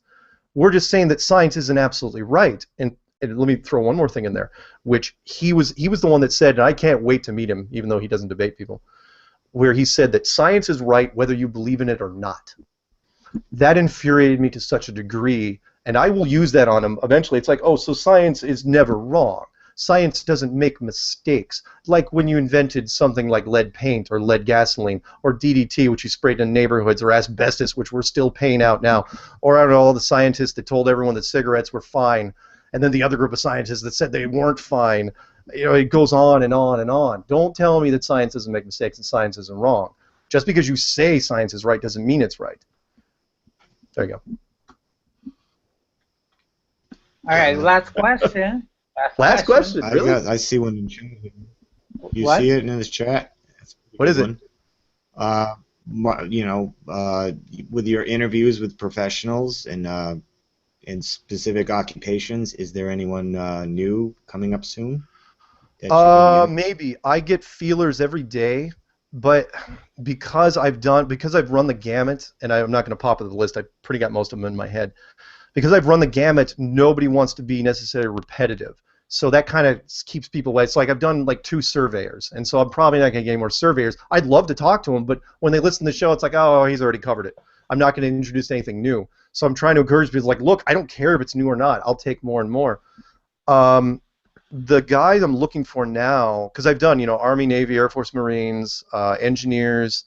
We're just saying that science isn't absolutely right. And let me throw one more thing in there, which he was the one that said, and I can't wait to meet him, even though he doesn't debate people, where he said that science is right whether you believe in it or not. That infuriated me to such a degree, and I will use that on him eventually. It's like, oh, so science is never wrong. Science doesn't make mistakes, like when you invented something like lead paint or lead gasoline or DDT, which you sprayed in neighborhoods, or asbestos, which we're still paying out now, or I don't know, all the scientists that told everyone that cigarettes were fine, and then the other group of scientists that said they weren't fine. It goes on and on and on. Don't tell me that science doesn't make mistakes and science isn't wrong. Just because you say science is right doesn't mean it's right. There you go. All right, last question. Last question, really? I see one in chat. You What? see it in his chat? What is it? With your interviews with professionals and in specific occupations, is there anyone new coming up soon? Maybe. I get feelers every day, but because I've run the gamut, and I'm not going to pop at the list. I pretty got most of them in my head. Because I've run the gamut, nobody wants to be necessarily repetitive. So that kind of keeps people away. It's like I've done like 2 surveyors, and so I'm probably not going to get any more surveyors. I'd love to talk to them, but when they listen to the show, it's like, oh, he's already covered it. I'm not going to introduce anything new. So I'm trying to encourage people like, look, I don't care if it's new or not. I'll take more and more. The guys I'm looking for now, because I've done, Army, Navy, Air Force, Marines, engineers,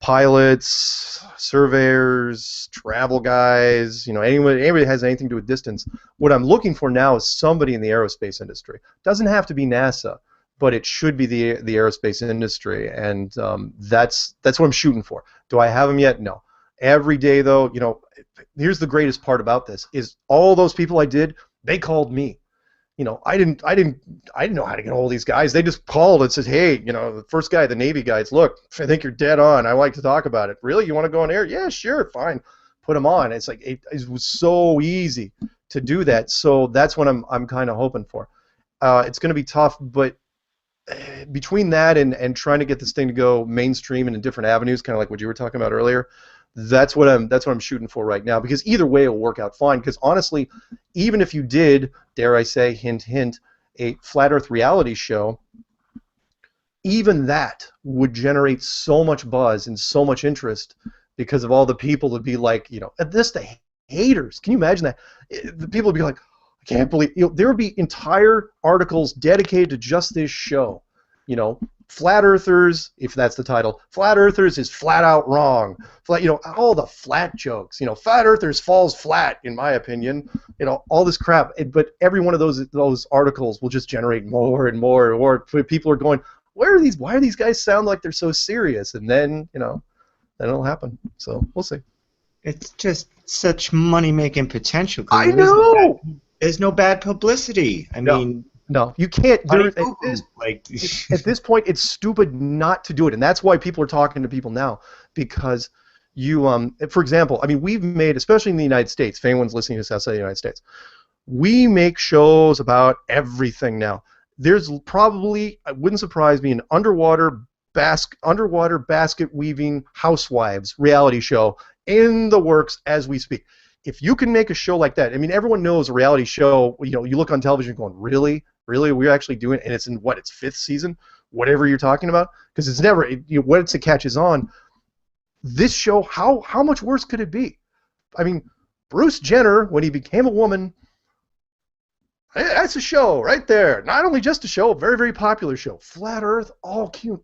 pilots, surveyors, travel guys, anybody that has anything to do with distance. What I'm looking for now is somebody in the aerospace industry. Doesn't have to be NASA, but it should be the aerospace industry, and that's what I'm shooting for. Do I have them yet? No. Every day, though, here's the greatest part about this, is all those people I did, they called me. I didn't know how to get a hold of these guys. They just called and said, hey, the first guy, the Navy guys, look, I think you're dead on. I like to talk about it. Really? You want to go on air? Yeah, sure, fine. Put them on. It's like it was so easy to do that. So that's what I'm kind of hoping for. It's going to be tough, but between that and trying to get this thing to go mainstream and in different avenues, kind of like what you were talking about earlier, that's what I'm shooting for right now. Because either way, it'll work out fine. Because honestly, even if you did, dare I say, hint hint, a flat Earth reality show, even that would generate so much buzz and so much interest because of all the people would be like, at this the haters. Can you imagine that? The people would be like, I can't believe, there would be entire articles dedicated to just this show. Flat Earthers, if that's the title, Flat Earthers is flat out wrong. All the flat jokes. Flat Earthers falls flat, in my opinion. All this crap. But every one of those articles will just generate more and more and more. People are going, why do these guys sound like they're so serious? And then, then it'll happen. So we'll see. It's just such money-making potential. I know! There's no bad publicity. I mean... No, you can't. At this point, it's stupid not to do it, and that's why people are talking to people now. Because for example, I mean, we've made, especially in the United States, if anyone's listening to this outside the United States, we make shows about everything now. There's probably, it wouldn't surprise me, an underwater basket weaving housewives reality show in the works as we speak. If you can make a show like that, I mean, everyone knows a reality show, you look on television going, really? Really? We're actually doing it? And it's in, its fifth season? Whatever you're talking about? Because it's never, once it catches on, this show, how much worse could it be? I mean, Bruce Jenner, when he became a woman, that's a show right there. Not only just a show, a very, very popular show. Flat Earth, all cute.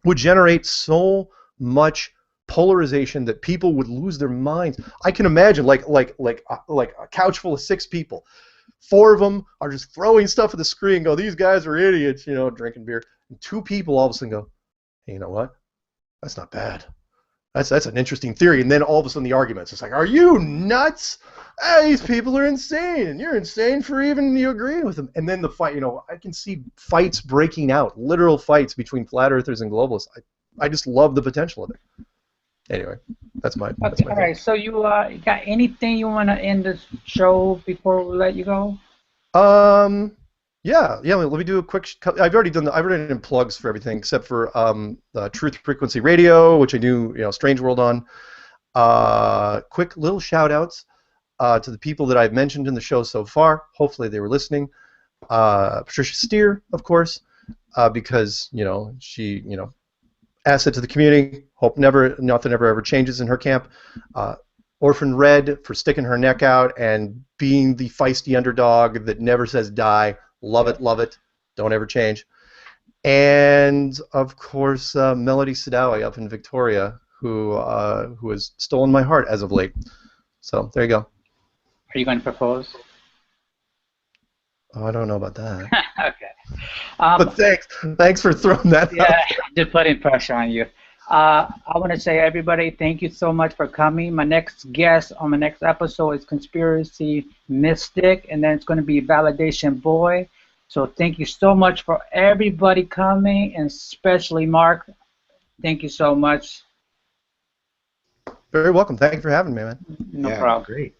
Would generate so much polarization that people would lose their minds. I can imagine like a couch full of 6 people. 4 of them are just throwing stuff at the screen, go, these guys are idiots, drinking beer. And 2 people all of a sudden go, hey, you know what? That's not bad. That's an interesting theory. And then all of a sudden the arguments. It's like, are you nuts? These people are insane, and you're insane for even agreeing with them. And then the fight, I can see fights breaking out, literal fights between flat earthers and globalists. I just love the potential of it. Anyway, that's my. Okay, all right. So you got anything you want to end this show before we let you go? Yeah. Let me do a quick. I've already done plugs for everything except for the Truth Frequency Radio, which I do Strange World on. Quick little shout outs to the people that I've mentioned in the show so far. Hopefully they were listening. Patricia Steer, of course, because she asset to the community. Hope nothing ever changes in her camp. Orphan Red for sticking her neck out and being the feisty underdog that never says die. Love it. Don't ever change. And of course, Melody Sadawi up in Victoria, who has stolen my heart as of late. So there you go. Are you going to propose? Oh, I don't know about that. Okay. But thanks for throwing that out. Yeah, just putting pressure on you. I want to say, everybody, thank you so much for coming. My next guest on my next episode is Conspiracy Mystic, and then it's going to be Validation Boy. So thank you so much for everybody coming, and especially Mark. Thank you so much. Very welcome. Thank you for having me, man. No problem. Great.